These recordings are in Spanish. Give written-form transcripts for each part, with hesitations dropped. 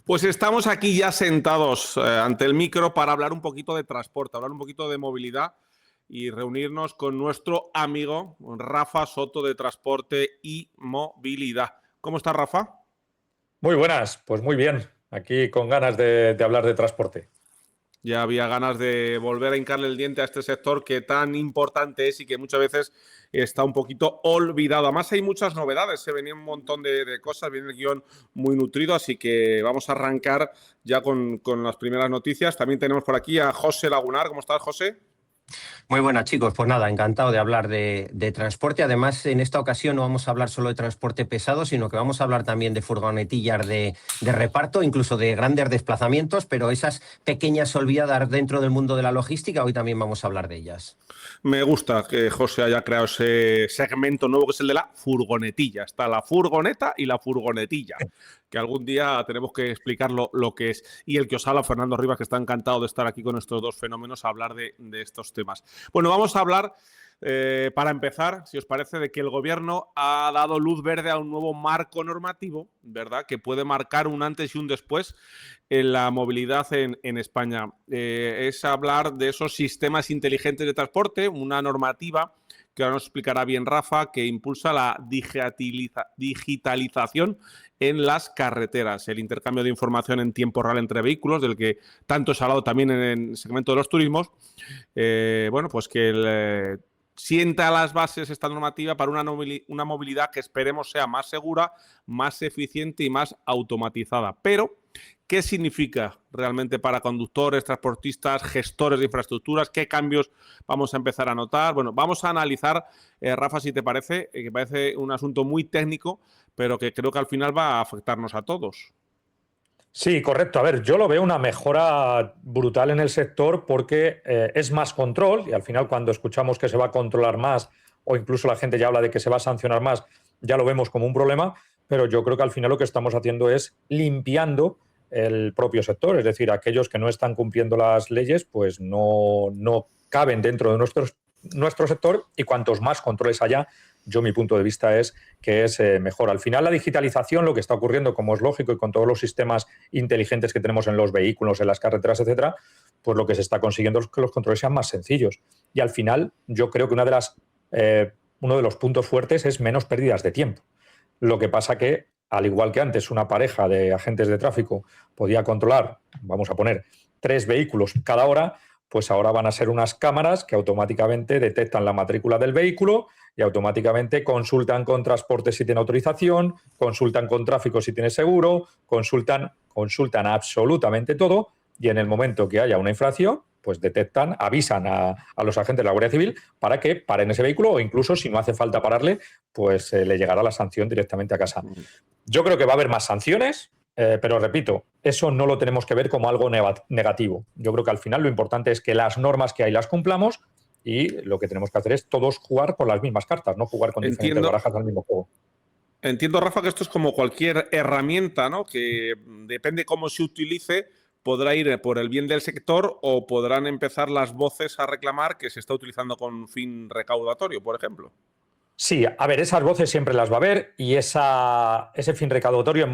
Pues estamos aquí ya sentados ante el micro para hablar un poquito de transporte, hablar un poquito de movilidad y reunirnos con nuestro amigo Rafa Soto de Transporte y Movilidad. ¿Cómo está, Rafa? Muy buenas, pues muy bien. Aquí con ganas de hablar de transporte. Ya había ganas de volver a hincarle el diente a este sector que tan importante es y que muchas veces está un poquito olvidado. Además hay muchas novedades, se venía un montón de cosas, viene el guión muy nutrido, así que vamos a arrancar ya con las primeras noticias. También tenemos por aquí a José Lagunar. ¿Cómo estás, José? Muy buenas, chicos. Pues nada, encantado de hablar de transporte. Además, en esta ocasión no vamos a hablar solo de transporte pesado, sino que vamos a hablar también de furgonetillas de reparto, incluso de grandes desplazamientos, pero esas pequeñas olvidadas dentro del mundo de la logística, hoy también vamos a hablar de ellas. Me gusta que José haya creado ese segmento nuevo que es el de la furgonetilla. Está la furgoneta y la furgonetilla, que algún día tenemos que explicar lo que es. Y el que os habla, Fernando Rivas, que está encantado de estar aquí con estos dos fenómenos a hablar de estos temas. Bueno, vamos a hablar, para empezar, si os parece, de que el Gobierno ha dado luz verde a un nuevo marco normativo, ¿verdad?, que puede marcar un antes y un después en la movilidad en España. Es hablar de esos sistemas inteligentes de transporte, una normativa que ahora nos explicará bien Rafa, que impulsa la digitalización en las carreteras, el intercambio de información en tiempo real entre vehículos, del que tanto se ha hablado también en el segmento de los turismos. Bueno, pues que sienta las bases esta normativa para una movilidad que esperemos sea más segura, más eficiente y más automatizada. Pero, ¿qué significa realmente para conductores, transportistas, gestores de infraestructuras? ¿Qué cambios vamos a empezar a notar? Bueno, vamos a analizar, Rafa, si te parece, que parece un asunto muy técnico, pero que creo que al final va a afectarnos a todos. Sí, correcto. A ver, yo lo veo una mejora brutal en el sector porque es más control y al final cuando escuchamos que se va a controlar más o incluso la gente ya habla de que se va a sancionar más, ya lo vemos como un problema, pero yo creo que al final lo que estamos haciendo es limpiando el propio sector, es decir, aquellos que no están cumpliendo las leyes pues no caben dentro de nuestro sector y cuantos más controles haya, yo mi punto de vista es que es mejor. Al final la digitalización, lo que está ocurriendo, como es lógico, y con todos los sistemas inteligentes que tenemos en los vehículos, en las carreteras, etcétera, pues lo que se está consiguiendo es que los controles sean más sencillos. Y al final yo creo que uno de los puntos fuertes es menos pérdidas de tiempo. Lo que pasa que, al igual que antes una pareja de agentes de tráfico podía controlar, vamos a poner, 3 vehículos cada hora, pues ahora van a ser unas cámaras que automáticamente detectan la matrícula del vehículo y automáticamente consultan con transporte si tiene autorización, consultan con tráfico si tiene seguro, consultan absolutamente todo y en el momento que haya una infracción, pues detectan, avisan a los agentes de la Guardia Civil para que paren ese vehículo o incluso si no hace falta pararle, pues le llegará la sanción directamente a casa. Yo creo que va a haber más sanciones. Pero repito, eso no lo tenemos que ver como algo negativo. Yo creo que al final lo importante es que las normas que hay las cumplamos y lo que tenemos que hacer es todos jugar con las mismas cartas, no jugar con diferentes barajas al mismo juego. Entiendo, Rafa, que esto es como cualquier herramienta, ¿no?, que depende cómo se utilice, podrá ir por el bien del sector o podrán empezar las voces a reclamar que se está utilizando con fin recaudatorio, por ejemplo. Sí, a ver, esas voces siempre las va a haber y ese fin recaudatorio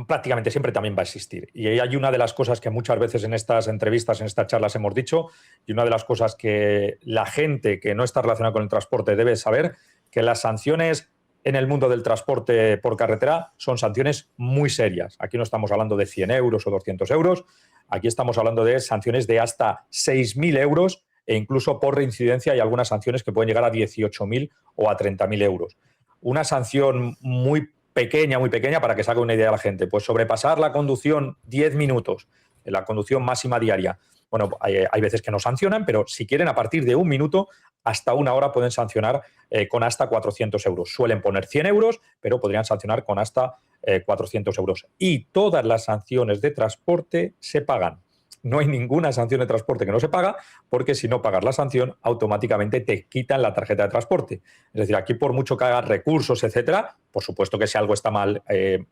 prácticamente siempre también va a existir. Y hay una de las cosas que muchas veces en estas entrevistas, en estas charlas hemos dicho, y una de las cosas que la gente que no está relacionada con el transporte debe saber, que las sanciones en el mundo del transporte por carretera son sanciones muy serias. Aquí no estamos hablando de 100 euros o 200 euros, aquí estamos hablando de sanciones de hasta 6.000 euros e incluso por reincidencia hay algunas sanciones que pueden llegar a 18.000 o a 30.000 euros. Una sanción muy pequeña, para que se haga una idea a la gente, pues sobrepasar la conducción 10 minutos, la conducción máxima diaria. Bueno, hay veces que no sancionan, pero si quieren a partir de 1 minuto hasta 1 hora pueden sancionar con hasta 400 euros. Suelen poner 100 euros, pero podrían sancionar con hasta 400 euros. Y todas las sanciones de transporte se pagan. No hay ninguna sanción de transporte que no se paga, porque si no pagas la sanción, automáticamente te quitan la tarjeta de transporte. Es decir, aquí por mucho que hagas recursos, etcétera, por supuesto que si algo está mal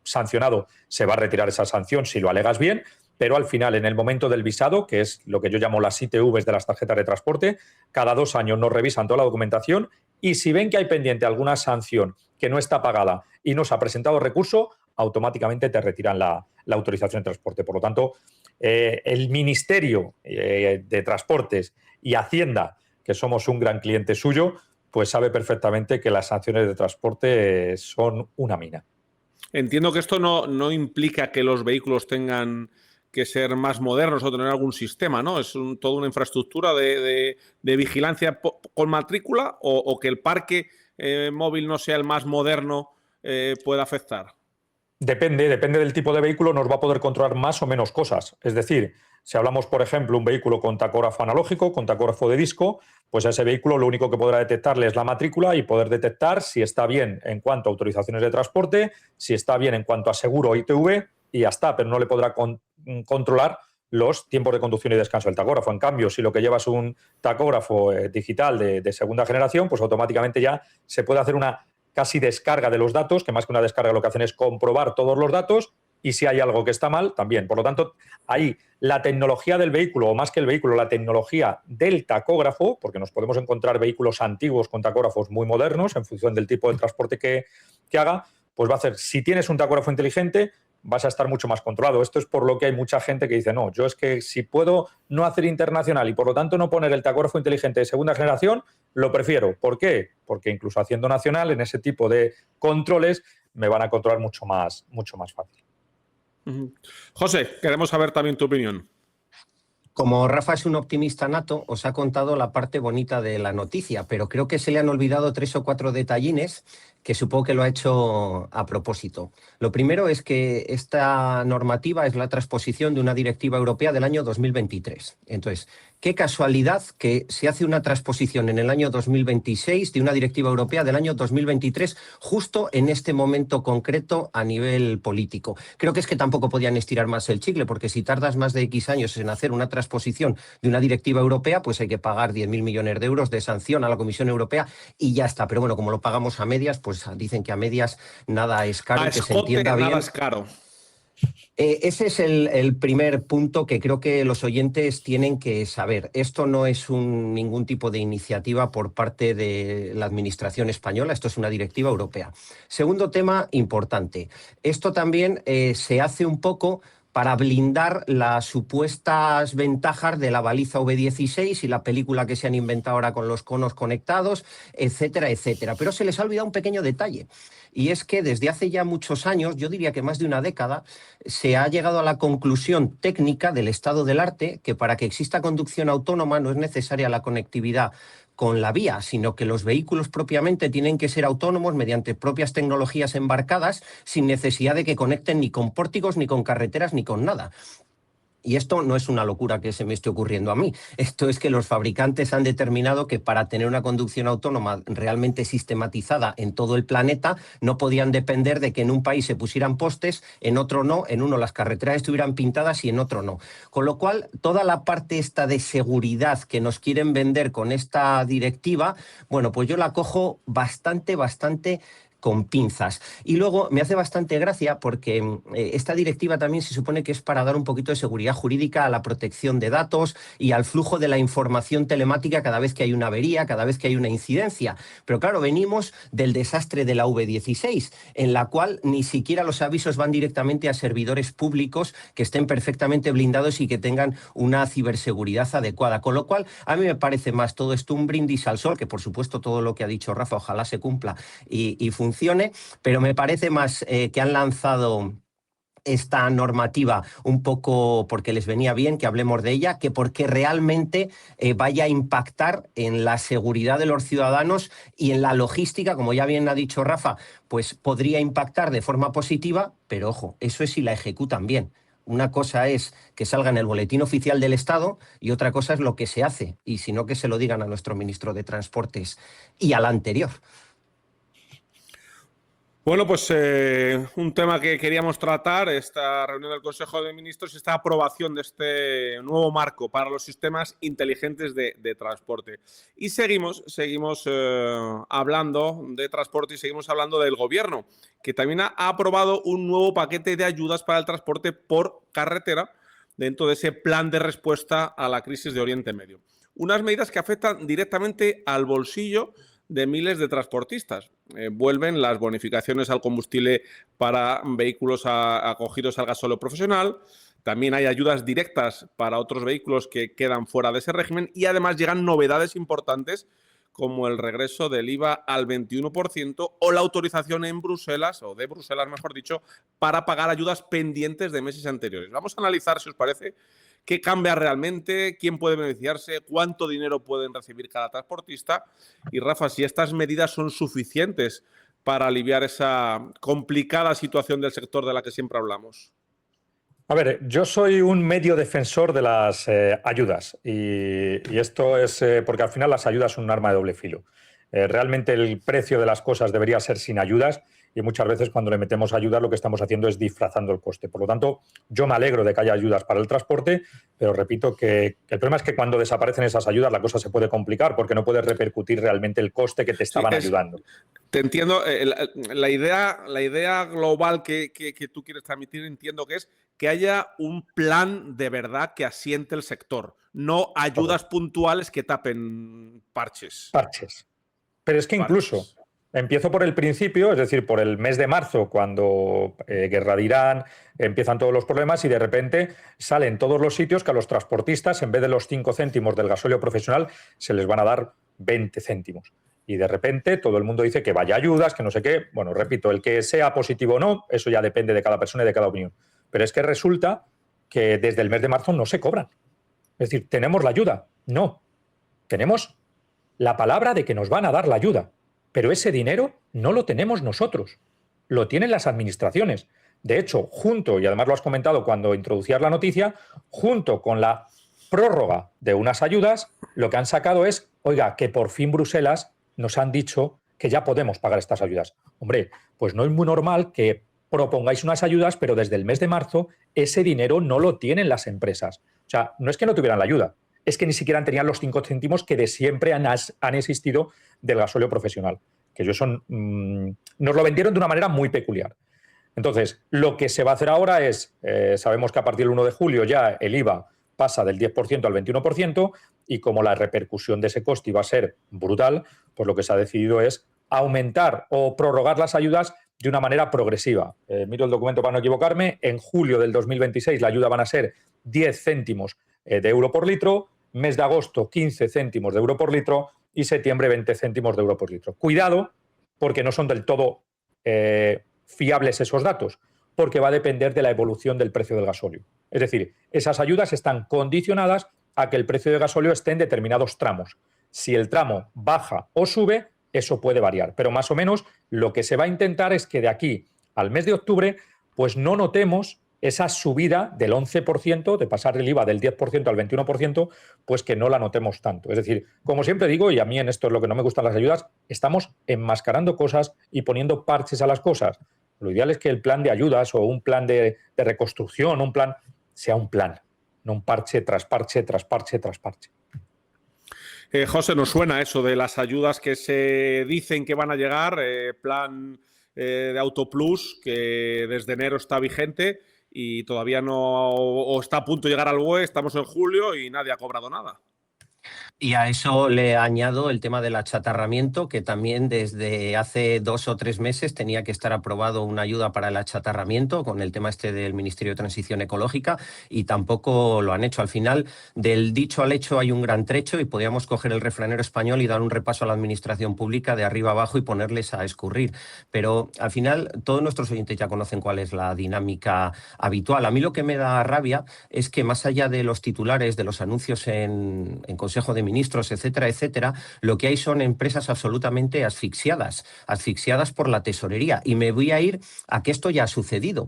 sancionado, se va a retirar esa sanción si lo alegas bien, pero al final, en el momento del visado, que es lo que yo llamo las ITVs de las tarjetas de transporte, cada 2 años nos revisan toda la documentación y si ven que hay pendiente alguna sanción que no está pagada y no se ha presentado recurso, automáticamente te retiran la autorización de transporte. Por lo tanto, el Ministerio de Transportes y Hacienda, que somos un gran cliente suyo, pues sabe perfectamente que las sanciones de transporte son una mina. Entiendo que esto no implica que los vehículos tengan que ser más modernos o tener algún sistema, ¿no? Es toda una infraestructura de vigilancia con matrícula o que el parque móvil no sea el más moderno pueda afectar. Depende del tipo de vehículo, nos va a poder controlar más o menos cosas. Es decir, si hablamos, por ejemplo, un vehículo con tacógrafo analógico, con tacógrafo de disco, pues a ese vehículo lo único que podrá detectarle es la matrícula y poder detectar si está bien en cuanto a autorizaciones de transporte, si está bien en cuanto a seguro ITV y ya está, pero no le podrá controlar los tiempos de conducción y descanso del tacógrafo. En cambio, si lo que lleva es un tacógrafo digital de segunda generación, pues automáticamente ya se puede hacer una casi descarga de los datos, que más que una descarga lo que hacen es comprobar todos los datos y si hay algo que está mal, también. Por lo tanto, ahí la tecnología del vehículo, o más que el vehículo, la tecnología del tacógrafo, porque nos podemos encontrar vehículos antiguos con tacógrafos muy modernos en función del tipo de transporte que haga, pues va a hacer, si tienes un tacógrafo inteligente, vas a estar mucho más controlado. Esto es por lo que hay mucha gente que dice, no, yo es que si puedo no hacer internacional y por lo tanto no poner el tacógrafo inteligente de segunda generación, lo prefiero. ¿Por qué? Porque incluso haciendo nacional, en ese tipo de controles, me van a controlar mucho más fácil. José, queremos saber también tu opinión. Como Rafa es un optimista nato, os ha contado la parte bonita de la noticia, pero creo que se le han olvidado 3 o 4 detallines que supongo que lo ha hecho a propósito. Lo primero es que esta normativa es la transposición de una directiva europea del año 2023. Entonces, qué casualidad que se hace una transposición en el año 2026 de una directiva europea del año 2023, justo en este momento concreto a nivel político. Creo que es que tampoco podían estirar más el chicle, porque si tardas más de X años en hacer una transposición de una directiva europea, pues hay que pagar 10.000 millones de euros de sanción a la Comisión Europea y ya está. Pero bueno, como lo pagamos a medias, pues dicen que a medias nada es caro, A que se escote entienda bien. nada es caro. Ese es el primer punto que creo que los oyentes tienen que saber. Esto no es ningún tipo de iniciativa por parte de la Administración española, esto es una directiva europea. Segundo tema importante, esto también se hace un poco para blindar las supuestas ventajas de la baliza V16 y la película que se han inventado ahora con los conos conectados, etcétera, etcétera. Pero se les ha olvidado un pequeño detalle, y es que desde hace ya muchos años, yo diría que más de una década, se ha llegado a la conclusión técnica del estado del arte que para que exista conducción autónoma no es necesaria la conectividad con la vía, sino que los vehículos propiamente tienen que ser autónomos mediante propias tecnologías embarcadas sin necesidad de que conecten ni con pórticos, ni con carreteras, ni con nada. Y esto no es una locura que se me esté ocurriendo a mí. Esto es que los fabricantes han determinado que para tener una conducción autónoma realmente sistematizada en todo el planeta, no podían depender de que en un país se pusieran postes, en otro no, en uno las carreteras estuvieran pintadas y en otro no. Con lo cual, toda la parte esta de seguridad que nos quieren vender con esta directiva, bueno, pues yo la cojo bastante con pinzas. Y luego me hace bastante gracia porque esta directiva también se supone que es para dar un poquito de seguridad jurídica a la protección de datos y al flujo de la información telemática cada vez que hay una avería, cada vez que hay una incidencia. Pero claro, venimos del desastre de la V16, en la cual ni siquiera los avisos van directamente a servidores públicos que estén perfectamente blindados y que tengan una ciberseguridad adecuada. Con lo cual, a mí me parece más todo esto un brindis al sol, que por supuesto todo lo que ha dicho Rafa, ojalá se cumpla y funcione, pero me parece más que han lanzado esta normativa un poco porque les venía bien que hablemos de ella, que porque realmente vaya a impactar en la seguridad de los ciudadanos y en la logística, como ya bien ha dicho Rafa, pues podría impactar de forma positiva, pero ojo, eso es si la ejecutan bien. Una cosa es que salga en el boletín oficial del Estado y otra cosa es lo que se hace, y si no que se lo digan a nuestro ministro de Transportes y al anterior. Bueno, pues un tema que queríamos tratar, esta reunión del Consejo de Ministros, esta aprobación de este nuevo marco para los sistemas inteligentes de transporte. Y seguimos hablando de transporte y seguimos hablando del Gobierno, que también ha aprobado un nuevo paquete de ayudas para el transporte por carretera dentro de ese plan de respuesta a la crisis de Oriente Medio. Unas medidas que afectan directamente al bolsillo de miles de transportistas. vuelven las bonificaciones al combustible para vehículos acogidos al gasóleo profesional. También hay ayudas directas para otros vehículos que quedan fuera de ese régimen y además llegan novedades importantes como el regreso del IVA al 21% o la autorización en Bruselas, o de Bruselas mejor dicho, para pagar ayudas pendientes de meses anteriores. Vamos a analizar, si os parece, qué cambia realmente, quién puede beneficiarse, cuánto dinero pueden recibir cada transportista y, Rafa, si estas medidas son suficientes para aliviar esa complicada situación del sector de la que siempre hablamos. A ver, yo soy un medio defensor de las ayudas y esto es porque al final las ayudas son un arma de doble filo. Realmente el precio de las cosas debería ser sin ayudas y muchas veces cuando le metemos ayudas lo que estamos haciendo es disfrazando el coste. Por lo tanto, yo me alegro de que haya ayudas para el transporte, pero repito que el problema es que cuando desaparecen esas ayudas la cosa se puede complicar porque no puedes repercutir realmente el coste que te estaban ayudando. Te entiendo. La idea global que tú quieres transmitir, entiendo que es que haya un plan de verdad que asiente el sector, no ayudas puntuales que tapen parches. Parches. Pero es que incluso empiezo por el principio, es decir, por el mes de marzo, cuando guerra de Irán, empiezan todos los problemas y de repente salen todos los sitios que a los transportistas, en vez de los 5 céntimos del gasóleo profesional, se les van a dar 20 céntimos. Y de repente todo el mundo dice que vaya ayudas, que no sé qué. Bueno, repito, el que sea positivo o no, eso ya depende de cada persona y de cada opinión. Pero es que resulta que desde el mes de marzo no se cobran. Es decir, ¿tenemos la ayuda? No. Tenemos la palabra de que nos van a dar la ayuda. Pero ese dinero no lo tenemos nosotros. Lo tienen las administraciones. De hecho, junto, y además lo has comentado cuando introducías la noticia, junto con la prórroga de unas ayudas, lo que han sacado es, oiga, que por fin Bruselas nos han dicho que ya podemos pagar estas ayudas. Hombre, pues no es muy normal que propongáis unas ayudas, pero desde el mes de marzo ese dinero no lo tienen las empresas. O sea, no es que no tuvieran la ayuda, es que ni siquiera tenían los 5 céntimos que de siempre han existido del gasóleo profesional. Que ellos nos lo vendieron de una manera muy peculiar. Entonces, lo que se va a hacer ahora es, sabemos que a partir del 1 de julio ya el IVA pasa del 10% al 21% y como la repercusión de ese coste iba a ser brutal, pues lo que se ha decidido es aumentar o prorrogar las ayudas de una manera progresiva. Miro el documento para no equivocarme. En julio del 2026 la ayuda van a ser 10 céntimos de euro por litro, mes de agosto 15 céntimos de euro por litro y septiembre 20 céntimos de euro por litro. Cuidado, porque no son del todo fiables esos datos, porque va a depender de la evolución del precio del gasóleo. Es decir, esas ayudas están condicionadas a que el precio del gasóleo esté en determinados tramos. Si el tramo baja o sube, eso puede variar, pero más o menos lo que se va a intentar es que de aquí al mes de octubre pues no notemos esa subida del 11%, de pasar el IVA del 10% al 21%, pues que no la notemos tanto. Es decir, como siempre digo, y a mí en esto es lo que no me gustan las ayudas, estamos enmascarando cosas y poniendo parches a las cosas. Lo ideal es que el plan de ayudas o un plan de reconstrucción, un plan, sea un plan, no un parche tras parche, tras parche, tras parche. José, nos suena eso de las ayudas que se dicen que van a llegar, plan de Autoplus, que desde enero está vigente y todavía no, o está a punto de llegar al BOE, estamos en julio y nadie ha cobrado nada. Y a eso le añado el tema del achatarramiento, que también desde hace 2 o 3 meses tenía que estar aprobado una ayuda para el achatarramiento con el tema este del Ministerio de Transición Ecológica y tampoco lo han hecho. Al final, del dicho al hecho hay un gran trecho y podríamos coger el refranero español y dar un repaso a la administración pública de arriba abajo y ponerles a escurrir. Pero al final todos nuestros oyentes ya conocen cuál es la dinámica habitual. A mí lo que me da rabia es que más allá de los titulares, de los anuncios en Consejo de Ministros, etcétera, etcétera, lo que hay son empresas absolutamente asfixiadas por la tesorería. Y me voy a ir a que esto ya ha sucedido.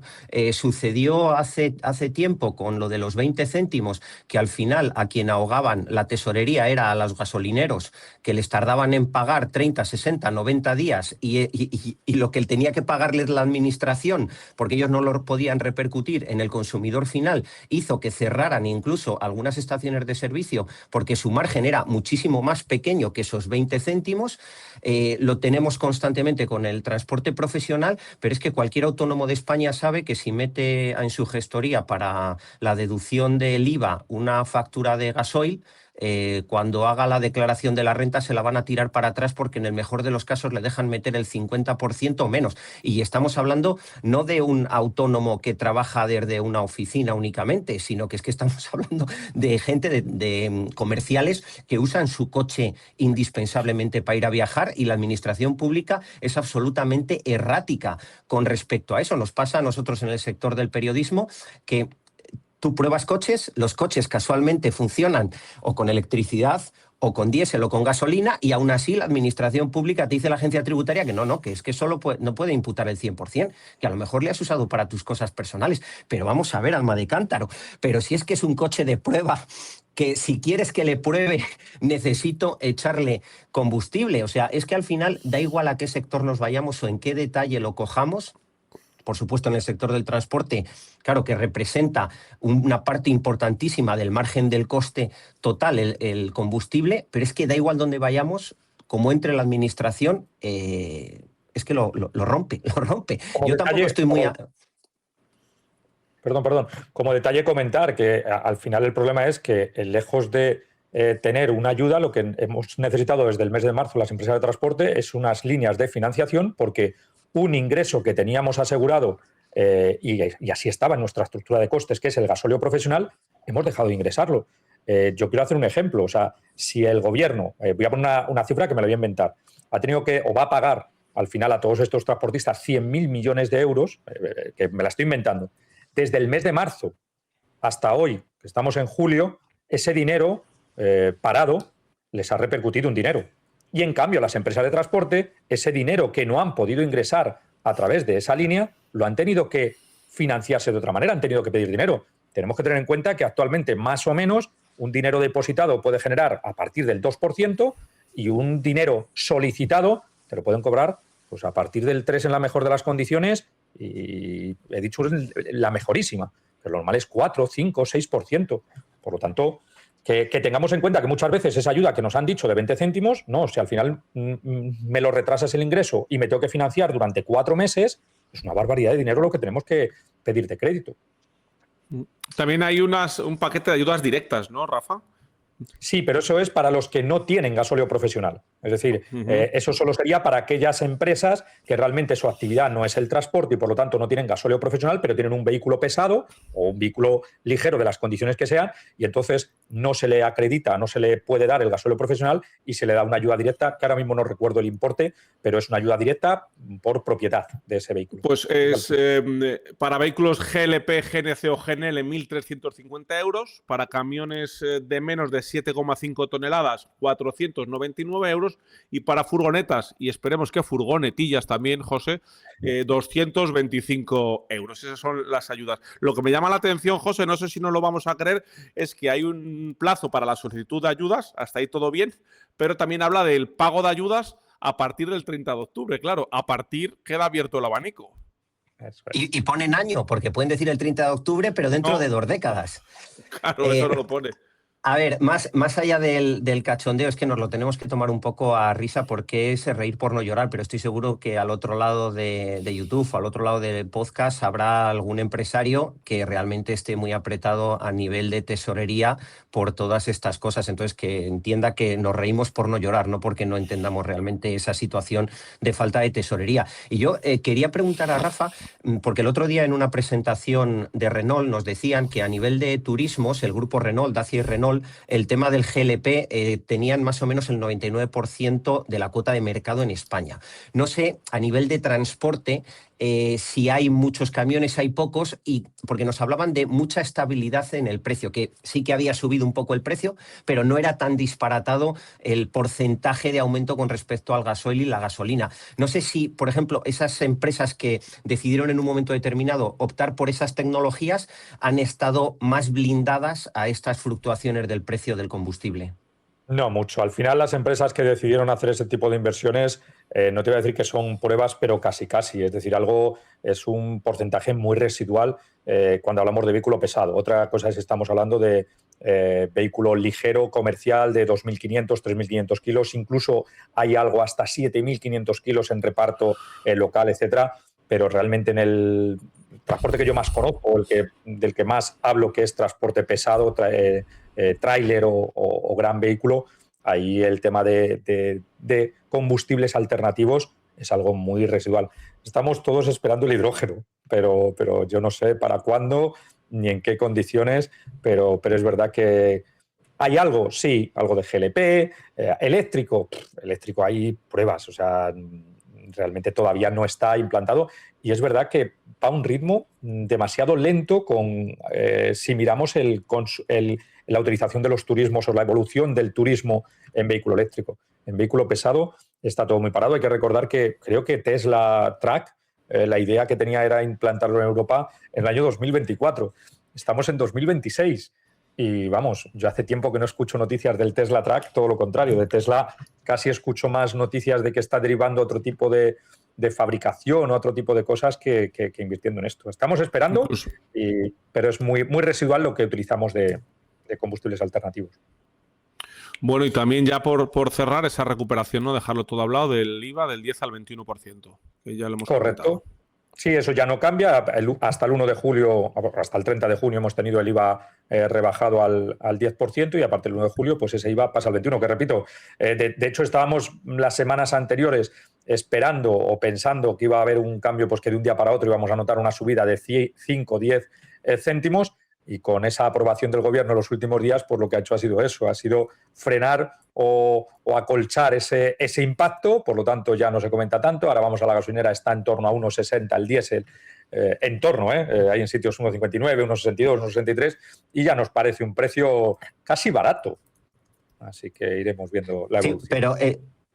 Sucedió hace tiempo con lo de los 20 céntimos, que al final a quien ahogaban la tesorería era a los gasolineros, que les tardaban en pagar 30, 60, 90 días y lo que tenía que pagarles la administración, porque ellos no lo podían repercutir en el consumidor final, hizo que cerraran incluso algunas estaciones de servicio porque su margen era muchísimo más pequeño que esos 20 céntimos. Lo tenemos constantemente con el transporte profesional, pero es que cualquier autónomo de España sabe que si mete en su gestoría para la deducción del IVA una factura de gasoil, cuando haga la declaración de la renta se la van a tirar para atrás porque en el mejor de los casos le dejan meter el 50% o menos. Y estamos hablando no de un autónomo que trabaja desde una oficina únicamente, sino que es que estamos hablando de gente, de comerciales que usan su coche indispensablemente para ir a viajar, y la administración pública es absolutamente errática con respecto a eso. Nos pasa a nosotros en el sector del periodismo que tú pruebas coches, los coches casualmente funcionan o con electricidad o con diésel o con gasolina, y aún así la administración pública te dice la agencia tributaria que es que solo no puede imputar el 100%, que a lo mejor le has usado para tus cosas personales. Pero vamos a ver, alma de cántaro, pero si es que es un coche de prueba, que si quieres que le pruebe necesito echarle combustible. O sea, es que al final da igual a qué sector nos vayamos o en qué detalle lo cojamos. Por supuesto, en el sector del transporte, claro, que representa una parte importantísima del margen del coste total, el combustible, pero es que da igual dónde vayamos, como entre la administración, es que lo rompe. Yo tampoco estoy muy... Perdón. Como detalle comentar que al final el problema es que lejos de tener una ayuda, lo que hemos necesitado desde el mes de marzo las empresas de transporte es unas líneas de financiación, porque un ingreso que teníamos asegurado, y así estaba en nuestra estructura de costes, que es el gasóleo profesional, hemos dejado de ingresarlo. Yo quiero hacer un ejemplo. O sea, si el gobierno, voy a poner una cifra que me la voy a inventar, ha tenido que o va a pagar al final a todos estos transportistas 100.000 millones de euros, que me la estoy inventando, desde el mes de marzo hasta hoy, que estamos en julio, ese dinero parado les ha repercutido un dinero. Y en cambio, las empresas de transporte, ese dinero que no han podido ingresar a través de esa línea, lo han tenido que financiarse de otra manera, han tenido que pedir dinero. Tenemos que tener en cuenta que actualmente, más o menos, un dinero depositado puede generar a partir del 2%, y un dinero solicitado te lo pueden cobrar pues a partir del 3% en la mejor de las condiciones, y he dicho la mejorísima, pero lo normal es 4, 5, 6%. Por lo tanto, que tengamos en cuenta que muchas veces esa ayuda que nos han dicho de 20 céntimos, no, si al final me lo retrasas el ingreso y me tengo que financiar durante 4 meses, es una barbaridad de dinero lo que tenemos que pedir de crédito. También hay un paquete de ayudas directas, ¿no, Rafa? Sí, pero eso es para los que no tienen gasóleo profesional. Es decir, eso solo sería para aquellas empresas que realmente su actividad no es el transporte y por lo tanto no tienen gasóleo profesional, pero tienen un vehículo pesado o un vehículo ligero de las condiciones que sean, y entonces no se le acredita, no se le puede dar el gasóleo profesional y se le da una ayuda directa, que ahora mismo no recuerdo el importe, pero es una ayuda directa por propiedad de ese vehículo. Pues es para vehículos GLP, GNC o GNL 1.350 euros, para camiones de menos de 7,5 toneladas 499 euros, y para furgonetas, y esperemos que furgonetillas también, José, 225 euros. Esas son las ayudas. Lo que me llama la atención, José, no sé si no lo vamos a creer, es que hay un plazo para la solicitud de ayudas, hasta ahí todo bien, pero también habla del pago de ayudas a partir del 30 de octubre. Claro, a partir queda abierto el abanico. Y ponen año, porque pueden decir el 30 de octubre, pero dentro de 2 décadas. Claro, eso no lo pone. A ver, más allá del cachondeo, es que nos lo tenemos que tomar un poco a risa, porque es reír por no llorar, pero estoy seguro que al otro lado de YouTube o al otro lado del podcast habrá algún empresario que realmente esté muy apretado a nivel de tesorería por todas estas cosas. Entonces, que entienda que nos reímos por no llorar, no porque no entendamos realmente esa situación de falta de tesorería. Y yo quería preguntar a Rafa, porque el otro día en una presentación de Renault nos decían que a nivel de turismos, el grupo Renault, Dacia y Renault, el tema del GLP tenían más o menos el 99% de la cuota de mercado en España. No sé, a nivel de transporte, si hay muchos camiones, hay pocos, y porque nos hablaban de mucha estabilidad en el precio, que sí que había subido un poco el precio, pero no era tan disparatado el porcentaje de aumento con respecto al gasoil y la gasolina. No sé si, por ejemplo, esas empresas que decidieron en un momento determinado optar por esas tecnologías han estado más blindadas a estas fluctuaciones del precio del combustible. No mucho. Al final, las empresas que decidieron hacer ese tipo de inversiones, no te voy a decir que son pruebas, pero casi. Es decir, es un porcentaje muy residual cuando hablamos de vehículo pesado. Otra cosa es que estamos hablando de vehículo ligero, comercial, de 2.500, 3.500 kilos. Incluso hay algo hasta 7.500 kilos en reparto local, etcétera. Pero realmente transporte que yo más conozco, del que más hablo, que es transporte pesado, tráiler o gran vehículo, ahí el tema de combustibles alternativos es algo muy residual. Estamos todos esperando el hidrógeno, pero yo no sé para cuándo ni en qué condiciones, pero es verdad que hay algo, sí, algo de GLP, eléctrico hay pruebas, o sea, realmente todavía no está implantado y es verdad que va a un ritmo demasiado lento si miramos la utilización de los turismos o la evolución del turismo en vehículo eléctrico. En vehículo pesado está todo muy parado. Hay que recordar que creo que Tesla Track, la idea que tenía era implantarlo en Europa en el año 2024. Estamos en 2026 y vamos, yo hace tiempo que no escucho noticias del Tesla Track, todo lo contrario, de Tesla casi escucho más noticias de que está derivando otro tipo de fabricación o otro tipo de cosas que invirtiendo en esto. Estamos esperando, pero es muy, muy residual lo que utilizamos de combustibles alternativos. Bueno, y también ya por cerrar esa recuperación, ¿no? Dejarlo todo hablado del IVA del 10 al 21%, que ya lo hemos comentado. Correcto. Sí, eso ya no cambia. Hasta el 1 de julio, hasta el 30 de junio hemos tenido el IVA rebajado al 10% y a partir del 1 de julio pues ese IVA pasa al 21%, que repito, de hecho estábamos las semanas anteriores esperando o pensando que iba a haber un cambio, pues que de un día para otro íbamos a notar una subida de 5 o 10 céntimos y con esa aprobación del gobierno en los últimos días, pues lo que ha hecho ha sido eso, ha sido frenar o acolchar ese impacto, por lo tanto ya no se comenta tanto, ahora vamos a la gasolinera, está en torno a 1,60 el diésel, en torno, hay en sitios 1,59, 1,62, 1,63 y ya nos parece un precio casi barato, así que iremos viendo la evolución. Sí, pero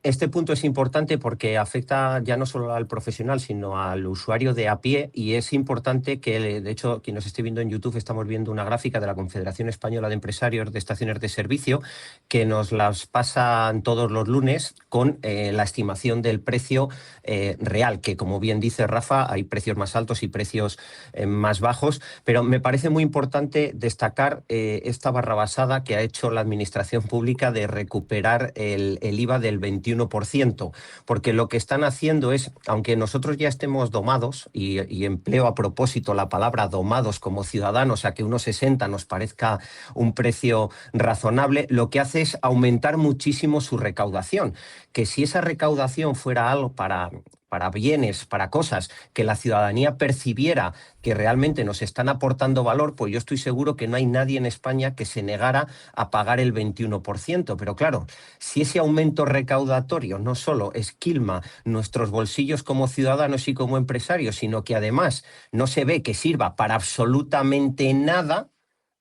este punto es importante porque afecta ya no solo al profesional, sino al usuario de a pie y es importante que, de hecho, quien nos esté viendo en YouTube, estamos viendo una gráfica de la Confederación Española de Empresarios de Estaciones de Servicio que nos las pasan todos los lunes con la estimación del precio real, que como bien dice Rafa, hay precios más altos y precios más bajos, pero me parece muy importante destacar esta barrabasada que ha hecho la Administración Pública de recuperar el IVA del 21%, porque lo que están haciendo es, aunque nosotros ya estemos domados, y empleo a propósito la palabra domados como ciudadanos a que 1,60 nos parezca un precio razonable, lo que hace es aumentar muchísimo su recaudación, que si esa recaudación fuera algo para bienes, para cosas que la ciudadanía percibiera que realmente nos están aportando valor, pues yo estoy seguro que no hay nadie en España que se negara a pagar el 21%. Pero claro, si ese aumento recaudatorio no solo esquilma nuestros bolsillos como ciudadanos y como empresarios, sino que además no se ve que sirva para absolutamente nada,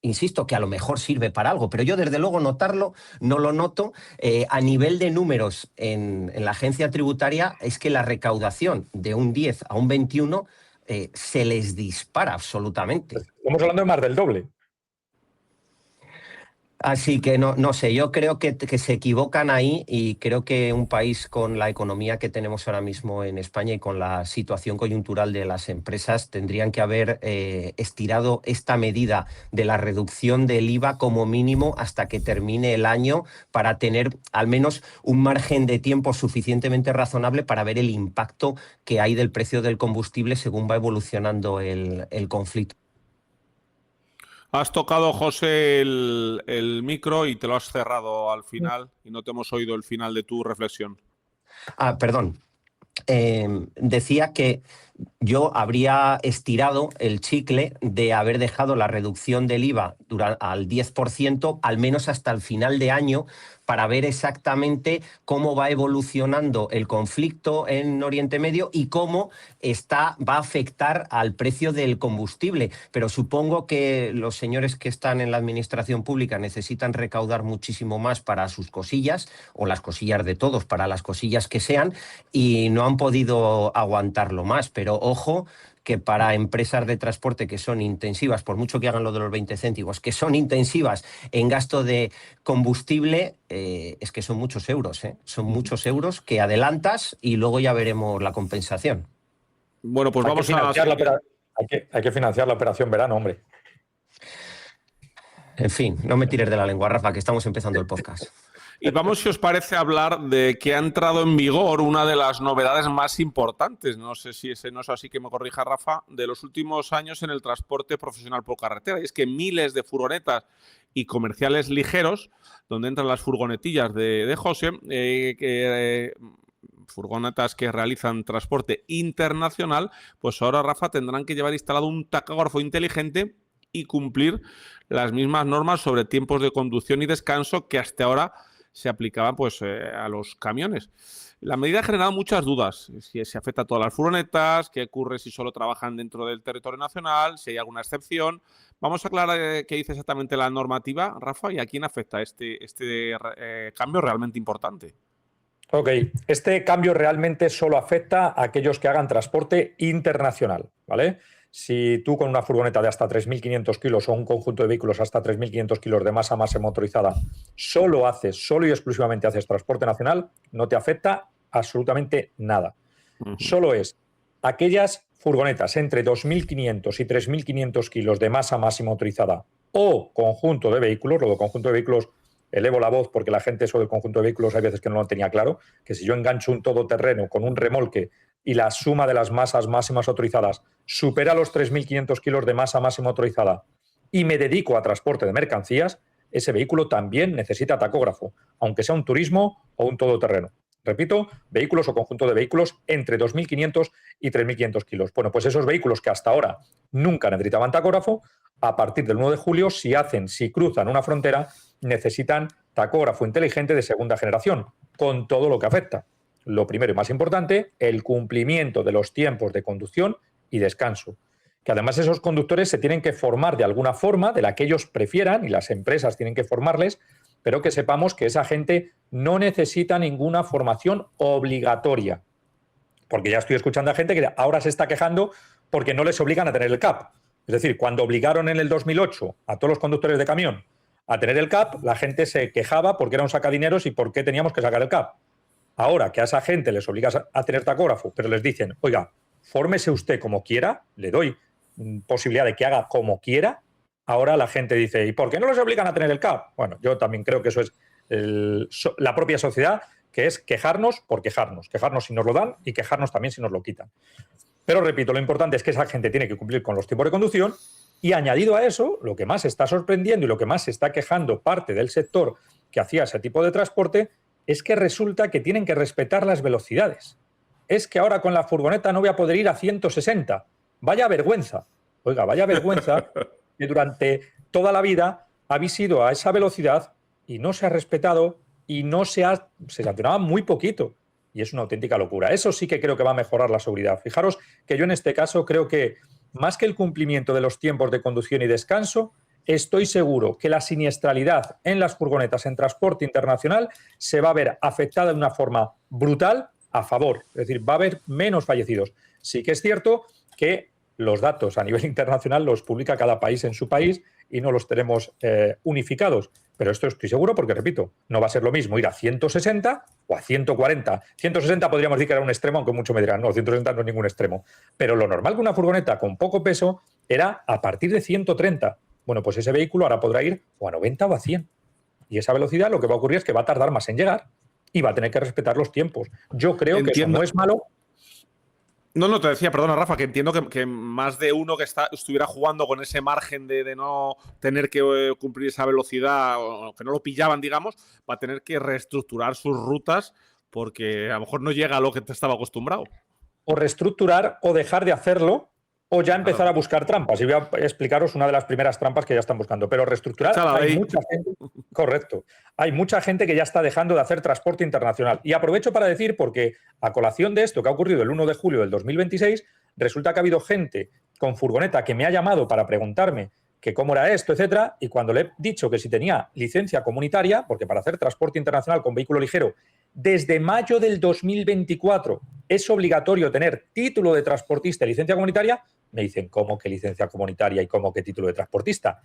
insisto que a lo mejor sirve para algo, pero yo desde luego notarlo no lo noto. A nivel de números en la agencia tributaria es que la recaudación de un 10 a un 21 se les dispara absolutamente. Estamos hablando de más del doble. Así que no sé, yo creo que se equivocan ahí y creo que un país con la economía que tenemos ahora mismo en España y con la situación coyuntural de las empresas tendrían que haber estirado esta medida de la reducción del IVA como mínimo hasta que termine el año para tener al menos un margen de tiempo suficientemente razonable para ver el impacto que hay del precio del combustible según va evolucionando el conflicto. Has tocado, José, el micro y te lo has cerrado al final y no te hemos oído el final de tu reflexión. Perdón. Decía que yo habría estirado el chicle de haber dejado la reducción del IVA al 10%, al menos hasta el final de año, para ver exactamente cómo va evolucionando el conflicto en Oriente Medio y cómo va a afectar al precio del combustible. Pero supongo que los señores que están en la administración pública necesitan recaudar muchísimo más para sus cosillas, o las cosillas de todos, para las cosillas que sean, y no han podido aguantarlo más. Pero ojo, que para empresas de transporte que son intensivas, por mucho que hagan lo de los 20 céntimos, que son intensivas en gasto de combustible, es que son muchos euros, son muchos euros que adelantas y luego ya veremos la compensación. Bueno, pues hay que financiar la operación verano, hombre. En fin, no me tires de la lengua, Rafa, que estamos empezando el podcast. Y vamos, si os parece, a hablar de que ha entrado en vigor una de las novedades más importantes, no sé si ese no es así, que me corrija Rafa, de los últimos años en el transporte profesional por carretera. Y es que miles de furgonetas y comerciales ligeros, donde entran las furgonetillas de José, furgonetas que realizan transporte internacional, pues ahora, Rafa, tendrán que llevar instalado un tacógrafo inteligente y cumplir las mismas normas sobre tiempos de conducción y descanso que hasta ahora se aplicaban pues, a los camiones. La medida ha generado muchas dudas, si se afecta a todas las furgonetas, qué ocurre si solo trabajan dentro del territorio nacional, si hay alguna excepción. Vamos a aclarar qué dice exactamente la normativa, Rafa, y a quién afecta este cambio realmente importante. Ok, este cambio realmente solo afecta a aquellos que hagan transporte internacional, ¿vale? Si tú con una furgoneta de hasta 3.500 kilos o un conjunto de vehículos hasta 3.500 kilos de masa motorizada solo y exclusivamente haces transporte nacional, no te afecta absolutamente nada. Solo es aquellas furgonetas entre 2.500 y 3.500 kilos de masa motorizada o conjunto de vehículos, lo de conjunto de vehículos elevo la voz porque la gente eso del conjunto de vehículos hay veces que no lo tenía claro, que si yo engancho un todoterreno con un remolque y la suma de las masas máximas autorizadas supera los 3.500 kilos de masa máxima autorizada y me dedico a transporte de mercancías, ese vehículo también necesita tacógrafo, aunque sea un turismo o un todoterreno. Repito, vehículos o conjunto de vehículos entre 2.500 y 3.500 kilos. Bueno, pues esos vehículos que hasta ahora nunca necesitaban tacógrafo, a partir del 1 de julio, si cruzan una frontera, necesitan tacógrafo inteligente de segunda generación, con todo lo que afecta. Lo primero y más importante, el cumplimiento de los tiempos de conducción y descanso. Que además esos conductores se tienen que formar de alguna forma, de la que ellos prefieran, y las empresas tienen que formarles, pero que sepamos que esa gente no necesita ninguna formación obligatoria. Porque ya estoy escuchando a gente que ahora se está quejando porque no les obligan a tener el CAP. Es decir, cuando obligaron en el 2008 a todos los conductores de camión a tener el CAP, la gente se quejaba porque era un sacadineros y por qué teníamos que sacar el CAP. Ahora que a esa gente les obligas a tener tacógrafo, pero les dicen, oiga, fórmese usted como quiera, le doy posibilidad de que haga como quiera, ahora la gente dice, ¿y por qué no les obligan a tener el CAP? Bueno, yo también creo que eso es la propia sociedad, que es quejarnos por quejarnos si nos lo dan y quejarnos también si nos lo quitan. Pero repito, lo importante es que esa gente tiene que cumplir con los tiempos de conducción y añadido a eso, lo que más está sorprendiendo y lo que más se está quejando parte del sector que hacía ese tipo de transporte es que resulta que tienen que respetar las velocidades. Es que ahora con la furgoneta no voy a poder ir a 160. Vaya vergüenza. Oiga, vaya vergüenza que durante toda la vida habéis ido a esa velocidad y no se ha respetado y se sancionaba muy poquito. Y es una auténtica locura. Eso sí que creo que va a mejorar la seguridad. Fijaros que yo en este caso creo que más que el cumplimiento de los tiempos de conducción y descanso, estoy seguro que la siniestralidad en las furgonetas en transporte internacional se va a ver afectada de una forma brutal a favor. Es decir, va a haber menos fallecidos. Sí que es cierto que los datos a nivel internacional los publica cada país en su país y no los tenemos unificados. Pero esto estoy seguro porque, repito, no va a ser lo mismo ir a 160 o a 140. 160 podríamos decir que era un extremo, aunque muchos me dirán, no, 160 no es ningún extremo. Pero lo normal que una furgoneta con poco peso era a partir de 130. Bueno, pues ese vehículo ahora podrá ir o a 90 o a 100. Y esa velocidad lo que va a ocurrir es que va a tardar más en llegar y va a tener que respetar los tiempos. Yo creo que eso no es malo. No, te decía, perdona, Rafa, que entiendo que más de uno que estuviera jugando con ese margen de no tener que cumplir esa velocidad o que no lo pillaban, digamos, va a tener que reestructurar sus rutas porque a lo mejor no llega a lo que te estaba acostumbrado. O reestructurar o dejar de hacerlo o ya empezar a buscar trampas. Y voy a explicaros una de las primeras trampas que ya están buscando. Pero reestructurar, hay mucha gente, correcto, hay mucha gente que ya está dejando de hacer transporte internacional. Y aprovecho para decir, porque a colación de esto que ha ocurrido el 1 de julio del 2026, resulta que ha habido gente con furgoneta que me ha llamado para preguntarme que cómo era esto, etcétera, y cuando le he dicho que si tenía licencia comunitaria, porque para hacer transporte internacional con vehículo ligero, desde mayo del 2024 es obligatorio tener título de transportista y licencia comunitaria, me dicen, ¿cómo que licencia comunitaria y cómo que título de transportista?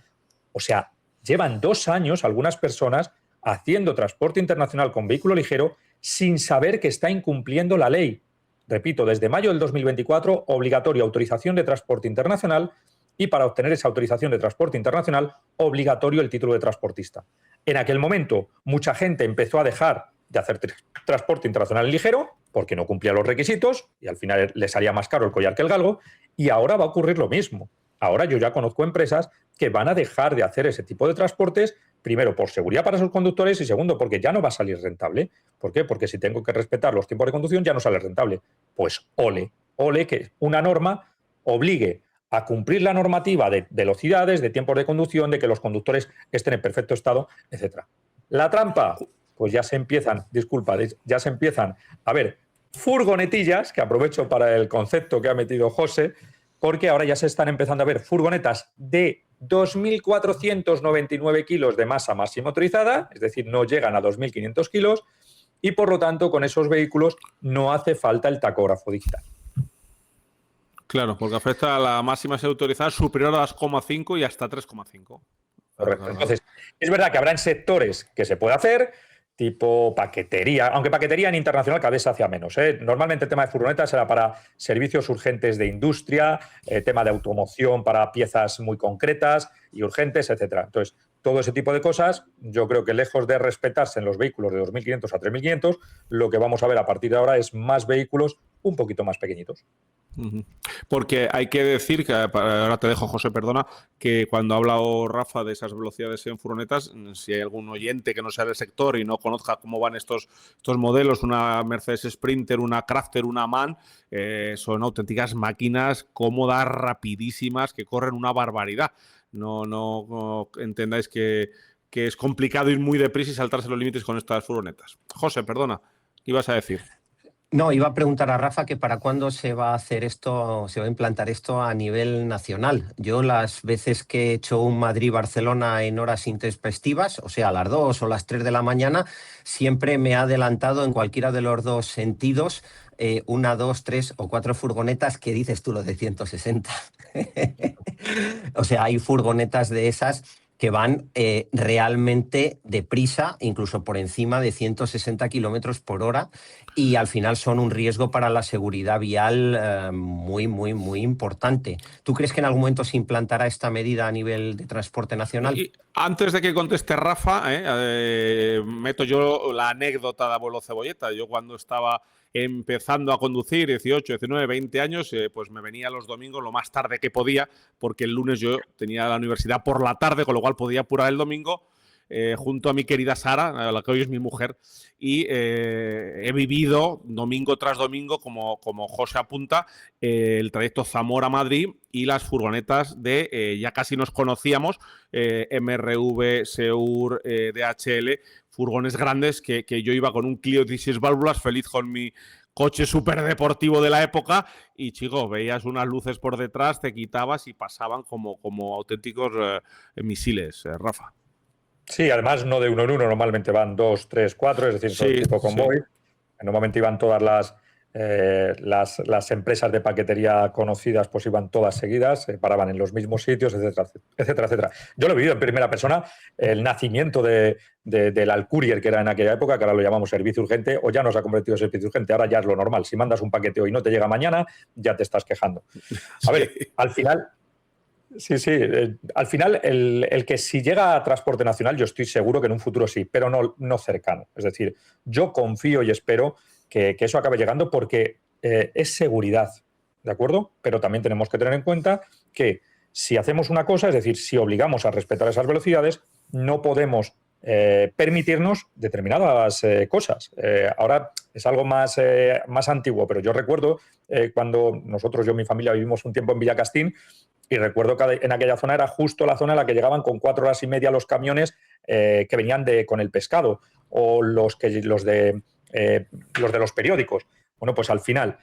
O sea, llevan 2 años algunas personas haciendo transporte internacional con vehículo ligero sin saber que está incumpliendo la ley. Repito, desde mayo del 2024, obligatoria autorización de transporte internacional y para obtener esa autorización de transporte internacional, obligatorio el título de transportista. En aquel momento, mucha gente empezó a dejar de hacer transporte internacional ligero porque no cumplía los requisitos y al final le salía más caro el collar que el galgo, y ahora va a ocurrir lo mismo. Ahora yo ya conozco empresas que van a dejar de hacer ese tipo de transportes, primero por seguridad para sus conductores y segundo porque ya no va a salir rentable. ¿Por qué? Porque si tengo que respetar los tiempos de conducción ya no sale rentable. Pues ole que una norma obligue a cumplir la normativa de velocidades, de tiempos de conducción, de que los conductores estén en perfecto estado, etc. La trampa, pues ya se empiezan a ver furgonetillas, que aprovecho para el concepto que ha metido José, porque ahora ya se están empezando a ver furgonetas de 2.499 kilos de masa máxima autorizada, es decir, no llegan a 2.500 kilos, y por lo tanto con esos vehículos no hace falta el tacógrafo digital. Claro, porque afecta a la máxima autorizada superior a 2,5 y hasta 3,5. Correcto. Entonces, es verdad que habrá en sectores que se puede hacer, tipo paquetería, aunque paquetería en internacional cada vez se hace menos. Normalmente el tema de furgonetas será para servicios urgentes de industria, tema de automoción para piezas muy concretas y urgentes, etcétera. Entonces, todo ese tipo de cosas, yo creo que lejos de respetarse en los vehículos de 2.500 a 3.500, lo que vamos a ver a partir de ahora es más vehículos un poquito más pequeñitos. Porque hay que decir, que ahora te dejo, José, perdona, que cuando ha hablado Rafa de esas velocidades en furgonetas, si hay algún oyente que no sea del sector y no conozca cómo van estos modelos, una Mercedes Sprinter, una Crafter, una MAN, son auténticas máquinas cómodas, rapidísimas, que corren una barbaridad. No entendáis que es complicado ir muy deprisa y saltarse los límites con estas furgonetas. José, perdona, ¿qué ibas a decir? No, iba a preguntar a Rafa que para cuándo se va a hacer esto, se va a implantar esto a nivel nacional. Yo las veces que he hecho un Madrid-Barcelona en horas intempestivas, o sea, a las 2 o las 3 de la mañana, siempre me ha adelantado en cualquiera de los dos sentidos 1, 2, 3 o 4 furgonetas que dices tú, los de 160. O sea, hay furgonetas de esas que van realmente deprisa, incluso por encima de 160 kilómetros por hora, y al final son un riesgo para la seguridad vial muy, muy, muy importante. ¿Tú crees que en algún momento se implantará esta medida a nivel de transporte nacional? Y antes de que conteste Rafa, meto yo la anécdota de abuelo Cebolleta. Yo cuando estaba empezando a conducir, 18, 19, 20 años, pues me venía los domingos lo más tarde que podía, porque el lunes yo tenía la universidad por la tarde, con lo cual podía apurar el domingo, junto a mi querida Sara, a la que hoy es mi mujer, y he vivido domingo tras domingo, como José apunta, el trayecto Zamora-Madrid y las furgonetas de, ya casi nos conocíamos, MRV, Seur, DHL, furgones grandes que yo iba con un Clio 16 válvulas, feliz con mi coche súper deportivo de la época, y chico, veías unas luces por detrás, te quitabas y pasaban como auténticos misiles, Rafa. Sí, además no de uno en uno, normalmente van 2, 3, 4, es decir, son tipo convoy. Sí. Normalmente iban todas las empresas de paquetería conocidas, pues iban todas seguidas, paraban en los mismos sitios, etcétera, etcétera, etcétera. Yo lo he vivido en primera persona, el nacimiento del Alcourier, que era en aquella época, que ahora lo llamamos servicio urgente, o ya no se ha convertido en servicio urgente, ahora ya es lo normal. Si mandas un paquete hoy y no te llega mañana, ya te estás quejando. A ver, al final... Sí. Al final, el que si llega a transporte nacional, yo estoy seguro que en un futuro sí, pero no cercano. Es decir, yo confío y espero que eso acabe llegando porque es seguridad, ¿de acuerdo? Pero también tenemos que tener en cuenta que si hacemos una cosa, es decir, si obligamos a respetar esas velocidades, no podemos permitirnos determinadas cosas. Ahora es algo más antiguo, pero yo recuerdo cuando nosotros, yo y mi familia, vivimos un tiempo en Villacastín. Y recuerdo que en aquella zona era justo la zona en la que llegaban con 4 horas y media los camiones que venían con el pescado o los de los periódicos. Bueno, pues al final,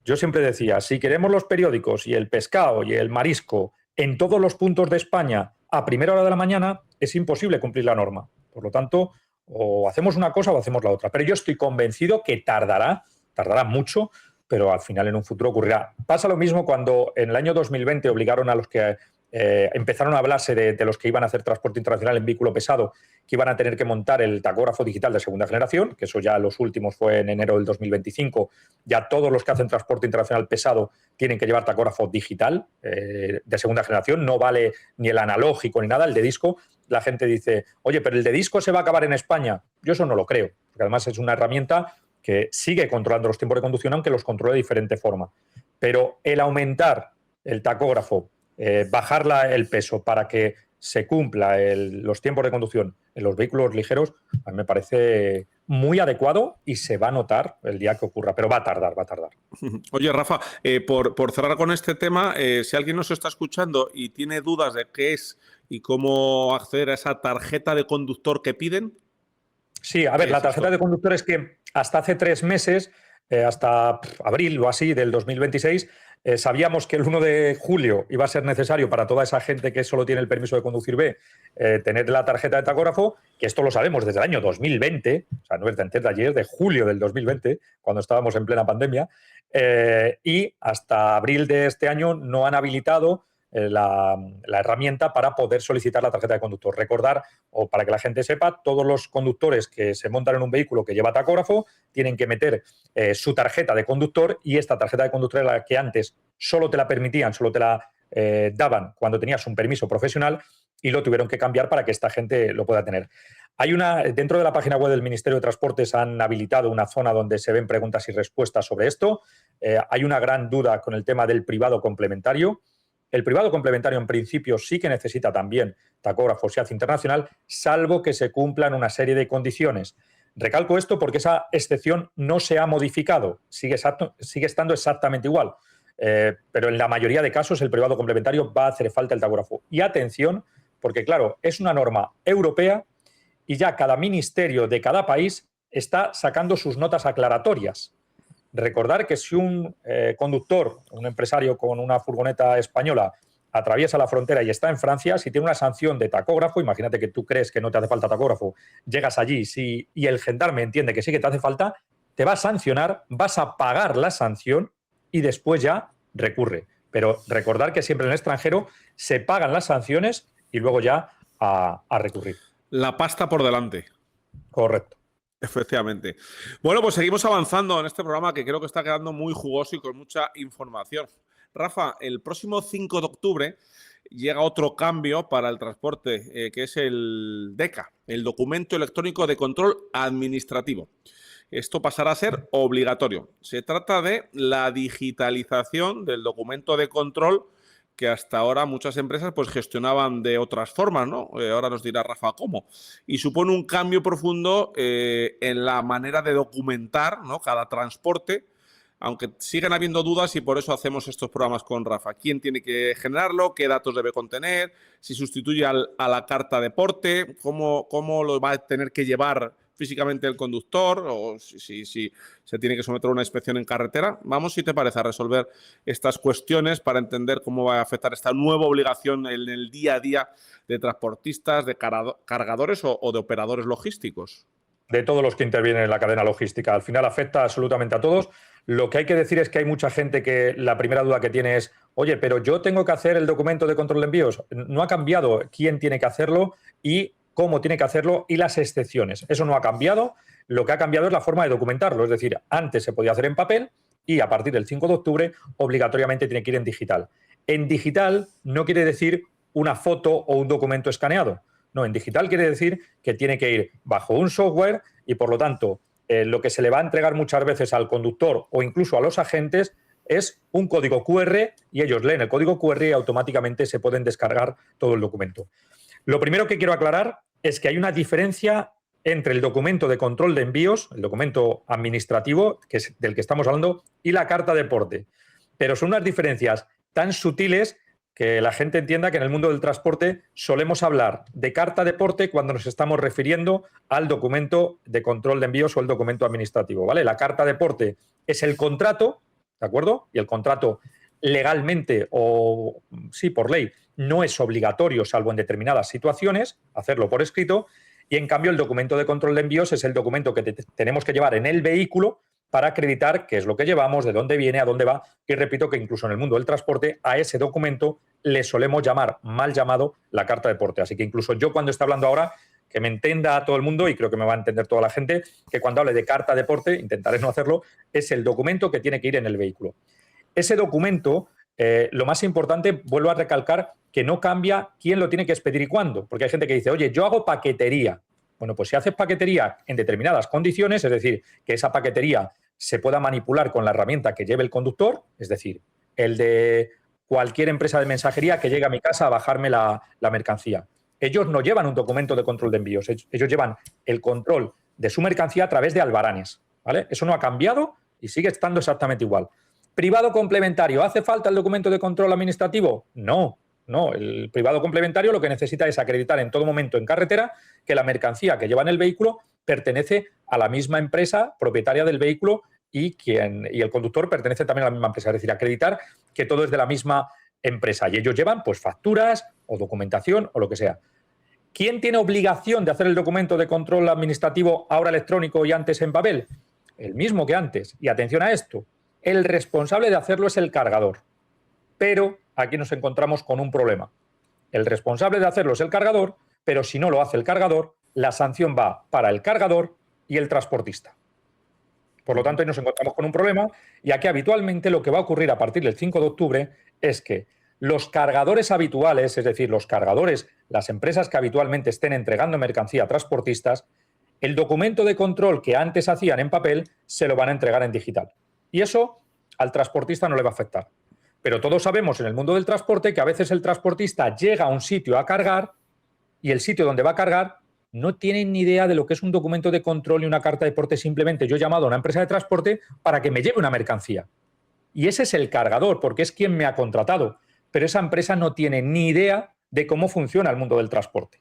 yo siempre decía, si queremos los periódicos y el pescado y el marisco en todos los puntos de España a primera hora de la mañana, es imposible cumplir la norma. Por lo tanto, o hacemos una cosa o hacemos la otra. Pero yo estoy convencido que tardará mucho, pero al final en un futuro ocurrirá. Pasa lo mismo cuando en el año 2020 obligaron a los que empezaron a hablarse de los que iban a hacer transporte internacional en vehículo pesado, que iban a tener que montar el tacógrafo digital de segunda generación, que eso ya los últimos fue en enero del 2025. Ya todos los que hacen transporte internacional pesado tienen que llevar tacógrafo digital de segunda generación. No vale ni el analógico ni nada, el de disco. La gente dice, oye, pero el de disco se va a acabar en España. Yo eso no lo creo, porque además es una herramienta que sigue controlando los tiempos de conducción, aunque los controle de diferente forma. Pero el aumentar el tacógrafo, bajar el peso para que se cumpla los tiempos de conducción en los vehículos ligeros, a mí me parece muy adecuado y se va a notar el día que ocurra, pero va a tardar. Oye, Rafa, por cerrar con este tema, si alguien nos está escuchando y tiene dudas de qué es y cómo acceder a esa tarjeta de conductor que piden. Sí, a ver, la tarjeta de conductor es que hasta hace 3 meses, hasta abril o así del 2026, sabíamos que el 1 de julio iba a ser necesario para toda esa gente que solo tiene el permiso de conducir B tener la tarjeta de tacógrafo, que esto lo sabemos desde el año 2020, o sea, no es de antes de ayer, de julio del 2020, cuando estábamos en plena pandemia, y hasta abril de este año no han habilitado la herramienta para poder solicitar la tarjeta de conductor. Recordar, o para que la gente sepa, todos los conductores que se montan en un vehículo que lleva tacógrafo tienen que meter su tarjeta de conductor, y esta tarjeta de conductor era la que antes solo te la permitían, solo te la daban cuando tenías un permiso profesional, y lo tuvieron que cambiar para que esta gente lo pueda tener. Dentro de la página web del Ministerio de Transportes han habilitado una zona donde se ven preguntas y respuestas sobre esto. Hay una gran duda con el tema del privado complementario. El privado complementario, en principio, sí que necesita también tacógrafo si hace internacional, salvo que se cumplan una serie de condiciones. Recalco esto porque esa excepción no se ha modificado, sigue estando exactamente igual. Pero en la mayoría de casos el privado complementario va a hacer falta el tacógrafo. Y atención, porque claro, es una norma europea y ya cada ministerio de cada país está sacando sus notas aclaratorias. Recordar que si un conductor, un empresario con una furgoneta española atraviesa la frontera y está en Francia, si tiene una sanción de tacógrafo, imagínate que tú crees que no te hace falta tacógrafo, llegas allí y el gendarme entiende que sí que te hace falta, te va a sancionar, vas a pagar la sanción y después ya recurre. Pero recordar que siempre en el extranjero se pagan las sanciones y luego ya a recurrir. La pasta por delante. Correcto. Efectivamente. Bueno, pues seguimos avanzando en este programa que creo que está quedando muy jugoso y con mucha información. Rafa, el próximo 5 de octubre llega otro cambio para el transporte, que es el DECA, el Documento Electrónico de Control Administrativo. Esto pasará a ser obligatorio. Se trata de la digitalización del documento de control que hasta ahora muchas empresas pues gestionaban de otras formas, ¿no? Ahora nos dirá Rafa cómo. Y supone un cambio profundo en la manera de documentar, ¿no?, cada transporte, aunque siguen habiendo dudas y por eso hacemos estos programas con Rafa. ¿Quién tiene que generarlo? ¿Qué datos debe contener? ¿Si sustituye a la carta de porte? ¿Cómo lo va a tener que llevar físicamente el conductor? ¿O si se tiene que someter a una inspección en carretera? Vamos, si te parece, a resolver estas cuestiones para entender cómo va a afectar esta nueva obligación en el día a día de transportistas, de cargadores o de operadores logísticos. De todos los que intervienen en la cadena logística. Al final afecta absolutamente a todos. Lo que hay que decir es que hay mucha gente que la primera duda que tiene es, oye, pero yo tengo que hacer el documento de control de envíos. No ha cambiado quién tiene que hacerlo y cómo tiene que hacerlo y las excepciones. Eso no ha cambiado. Lo que ha cambiado es la forma de documentarlo. Es decir, antes se podía hacer en papel y a partir del 5 de octubre obligatoriamente tiene que ir en digital. En digital no quiere decir una foto o un documento escaneado. No, en digital quiere decir que tiene que ir bajo un software y, por lo tanto, lo que se le va a entregar muchas veces al conductor o incluso a los agentes es un código QR y ellos leen el código QR y automáticamente se pueden descargar todo el documento. Lo primero que quiero aclarar es que hay una diferencia entre el documento de control de envíos, el documento administrativo, que es del que estamos hablando, y la carta de porte. Pero son unas diferencias tan sutiles que la gente entienda que en el mundo del transporte solemos hablar de carta de porte cuando nos estamos refiriendo al documento de control de envíos o el documento administrativo, ¿vale? La carta de porte es el contrato, ¿de acuerdo? Y el contrato legalmente o, sí, por ley, no es obligatorio, salvo en determinadas situaciones, hacerlo por escrito. Y, en cambio, el documento de control de envíos es el documento que tenemos que llevar en el vehículo para acreditar qué es lo que llevamos, de dónde viene, a dónde va. Y repito que incluso en el mundo del transporte a ese documento le solemos llamar, mal llamado, la carta de porte. Así que incluso yo cuando estoy hablando ahora, que me entienda a todo el mundo, y creo que me va a entender toda la gente, que cuando hable de carta de porte, intentaré no hacerlo, es el documento que tiene que ir en el vehículo. Ese documento, lo más importante, vuelvo a recalcar, que no cambia quién lo tiene que expedir y cuándo. Porque hay gente que dice, oye, yo hago paquetería. Bueno, pues si haces paquetería en determinadas condiciones, es decir, que esa paquetería se pueda manipular con la herramienta que lleve el conductor, es decir, el de cualquier empresa de mensajería que llegue a mi casa a bajarme la mercancía. Ellos no llevan un documento de control de envíos, ellos llevan el control de su mercancía a través de albaranes, ¿vale? Eso no ha cambiado y sigue estando exactamente igual. ¿Privado complementario? ¿Hace falta el documento de control administrativo? No. No, el privado complementario lo que necesita es acreditar en todo momento en carretera que la mercancía que lleva en el vehículo pertenece a la misma empresa propietaria del vehículo y el conductor pertenece también a la misma empresa. Es decir, acreditar que todo es de la misma empresa. Y ellos llevan pues facturas o documentación o lo que sea. ¿Quién tiene obligación de hacer el documento de control administrativo ahora electrónico y antes en papel? El mismo que antes. Y atención a esto, el responsable de hacerlo es el cargador. Pero aquí nos encontramos con un problema. El responsable de hacerlo es el cargador, pero si no lo hace el cargador, la sanción va para el cargador y el transportista. Por lo tanto, ahí nos encontramos con un problema, y aquí habitualmente lo que va a ocurrir a partir del 5 de octubre es que los cargadores habituales, es decir, los cargadores, las empresas que habitualmente estén entregando mercancía a transportistas, el documento de control que antes hacían en papel se lo van a entregar en digital. Y eso al transportista no le va a afectar. Pero todos sabemos en el mundo del transporte que a veces el transportista llega a un sitio a cargar y el sitio donde va a cargar no tiene ni idea de lo que es un documento de control y una carta de porte. Simplemente yo he llamado a una empresa de transporte para que me lleve una mercancía. Y ese es el cargador, porque es quien me ha contratado. Pero esa empresa no tiene ni idea de cómo funciona el mundo del transporte.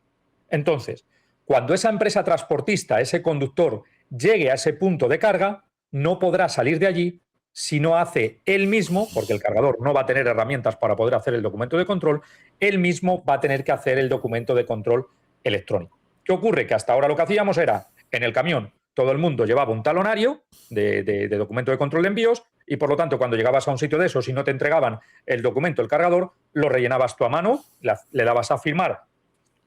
Entonces, cuando esa empresa transportista, ese conductor, llegue a ese punto de carga, no podrá salir de allí si no hace él mismo, porque el cargador no va a tener herramientas para poder hacer el documento de control, él mismo va a tener que hacer el documento de control electrónico. ¿Qué ocurre? Que hasta ahora lo que hacíamos era, en el camión, todo el mundo llevaba un talonario de documento de control de envíos y, por lo tanto, cuando llegabas a un sitio de esos y no te entregaban el documento, el cargador, lo rellenabas tú a mano, le dabas a firmar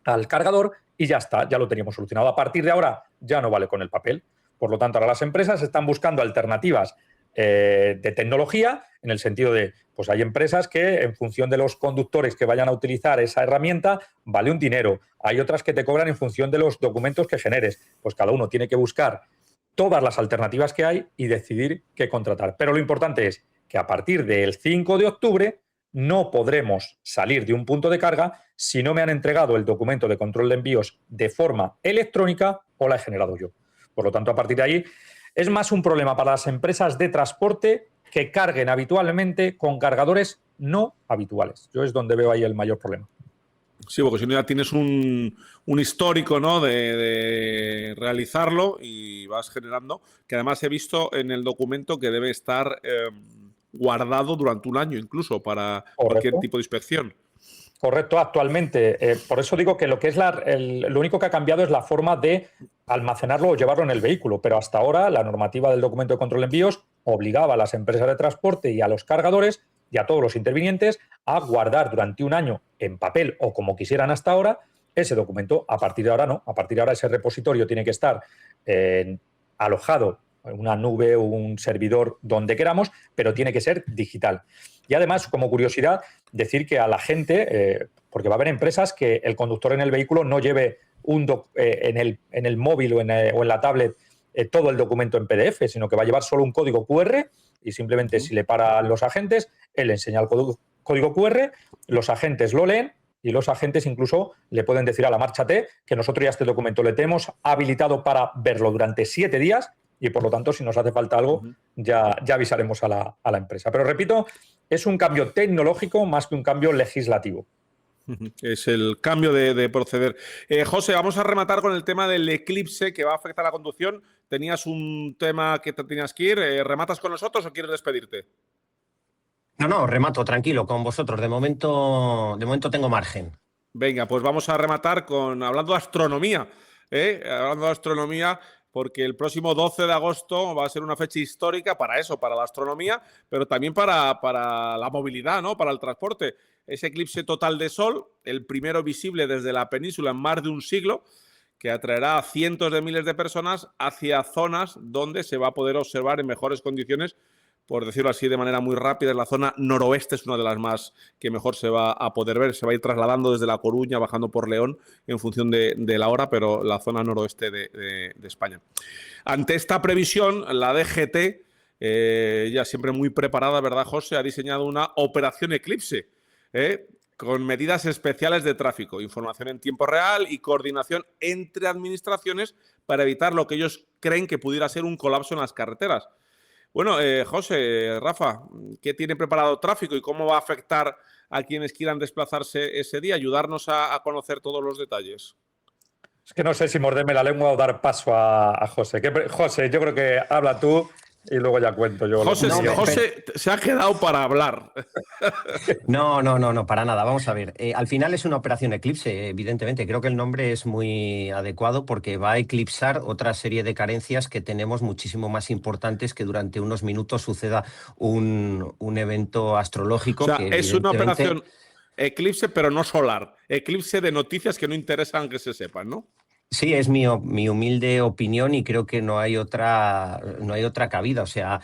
al cargador y ya está, ya lo teníamos solucionado. A partir de ahora ya no vale con el papel. Por lo tanto, ahora las empresas están buscando alternativas de tecnología, en el sentido de, pues hay empresas que en función de los conductores que vayan a utilizar esa herramienta vale un dinero, hay otras que te cobran en función de los documentos que generes, pues cada uno tiene que buscar todas las alternativas que hay y decidir qué contratar. Pero lo importante es que a partir del 5 de octubre no podremos salir de un punto de carga si no me han entregado el documento de control de envíos de forma electrónica o la he generado yo. Por lo tanto, a partir de ahí es más un problema para las empresas de transporte que carguen habitualmente con cargadores no habituales. Yo es donde veo ahí el mayor problema. Sí, porque si no ya tienes un histórico, ¿no?, de realizarlo y vas generando, que además he visto en el documento que debe estar guardado durante un año incluso para cualquier tipo de inspección. Correcto, actualmente. Por eso digo que lo que es lo único que ha cambiado es la forma de almacenarlo o llevarlo en el vehículo, pero hasta ahora la normativa del documento de control de envíos obligaba a las empresas de transporte y a los cargadores y a todos los intervinientes a guardar durante un año en papel o como quisieran hasta ahora ese documento. A partir de ahora no, a partir de ahora ese repositorio tiene que estar alojado en una nube o un servidor donde queramos, pero tiene que ser digital. Y además, como curiosidad, decir que a la gente, porque va a haber empresas que el conductor en el vehículo no lleve en el móvil o en la tablet todo el documento en PDF, sino que va a llevar solo un código QR y simplemente si le paran los agentes, él le enseña el código QR, los agentes lo leen y los agentes incluso le pueden decir a la marcha T que nosotros ya este documento le tenemos habilitado para verlo durante 7 días y, por lo tanto, si nos hace falta algo, ya avisaremos a la empresa. Pero, repito, es un cambio tecnológico más que un cambio legislativo. Es el cambio de proceder. José, vamos a rematar con el tema del eclipse que va a afectar a la conducción. Tenías un tema que te tenías que ir. ¿Rematas con nosotros o quieres despedirte? No, remato, tranquilo, con vosotros. De momento tengo margen. Venga, pues vamos a rematar hablando de astronomía. Hablando de astronomía, porque el próximo 12 de agosto va a ser una fecha histórica para eso, para la astronomía, pero también para la movilidad, ¿no? Para el transporte. Ese eclipse total de Sol, el primero visible desde la península en más de un siglo, que atraerá a cientos de miles de personas hacia zonas donde se va a poder observar en mejores condiciones. Por decirlo así de manera muy rápida, la zona noroeste es una de las más que mejor se va a poder ver. Se va a ir trasladando desde La Coruña, bajando por León, en función de la hora, pero la zona noroeste de España. Ante esta previsión, la DGT, ya siempre muy preparada, ¿verdad, José?, ha diseñado una operación Eclipse, con medidas especiales de tráfico, información en tiempo real y coordinación entre administraciones para evitar lo que ellos creen que pudiera ser un colapso en las carreteras. Bueno, José, Rafa, ¿qué tiene preparado tráfico y cómo va a afectar a quienes quieran desplazarse ese día? Ayudarnos a conocer todos los detalles. Es que no sé si morderme la lengua o dar paso a José. José, yo creo que habla tú y luego ya cuento yo. José se ha quedado para hablar. No, para nada. Vamos a ver. Al final es una operación Eclipse, evidentemente. Creo que el nombre es muy adecuado porque va a eclipsar otra serie de carencias que tenemos muchísimo más importantes que durante unos minutos suceda un evento astrológico. O sea, que es una operación Eclipse, pero no solar. Eclipse de noticias que no interesan que se sepan, ¿no? Sí, es mi humilde opinión y creo que no hay otra cabida. O sea,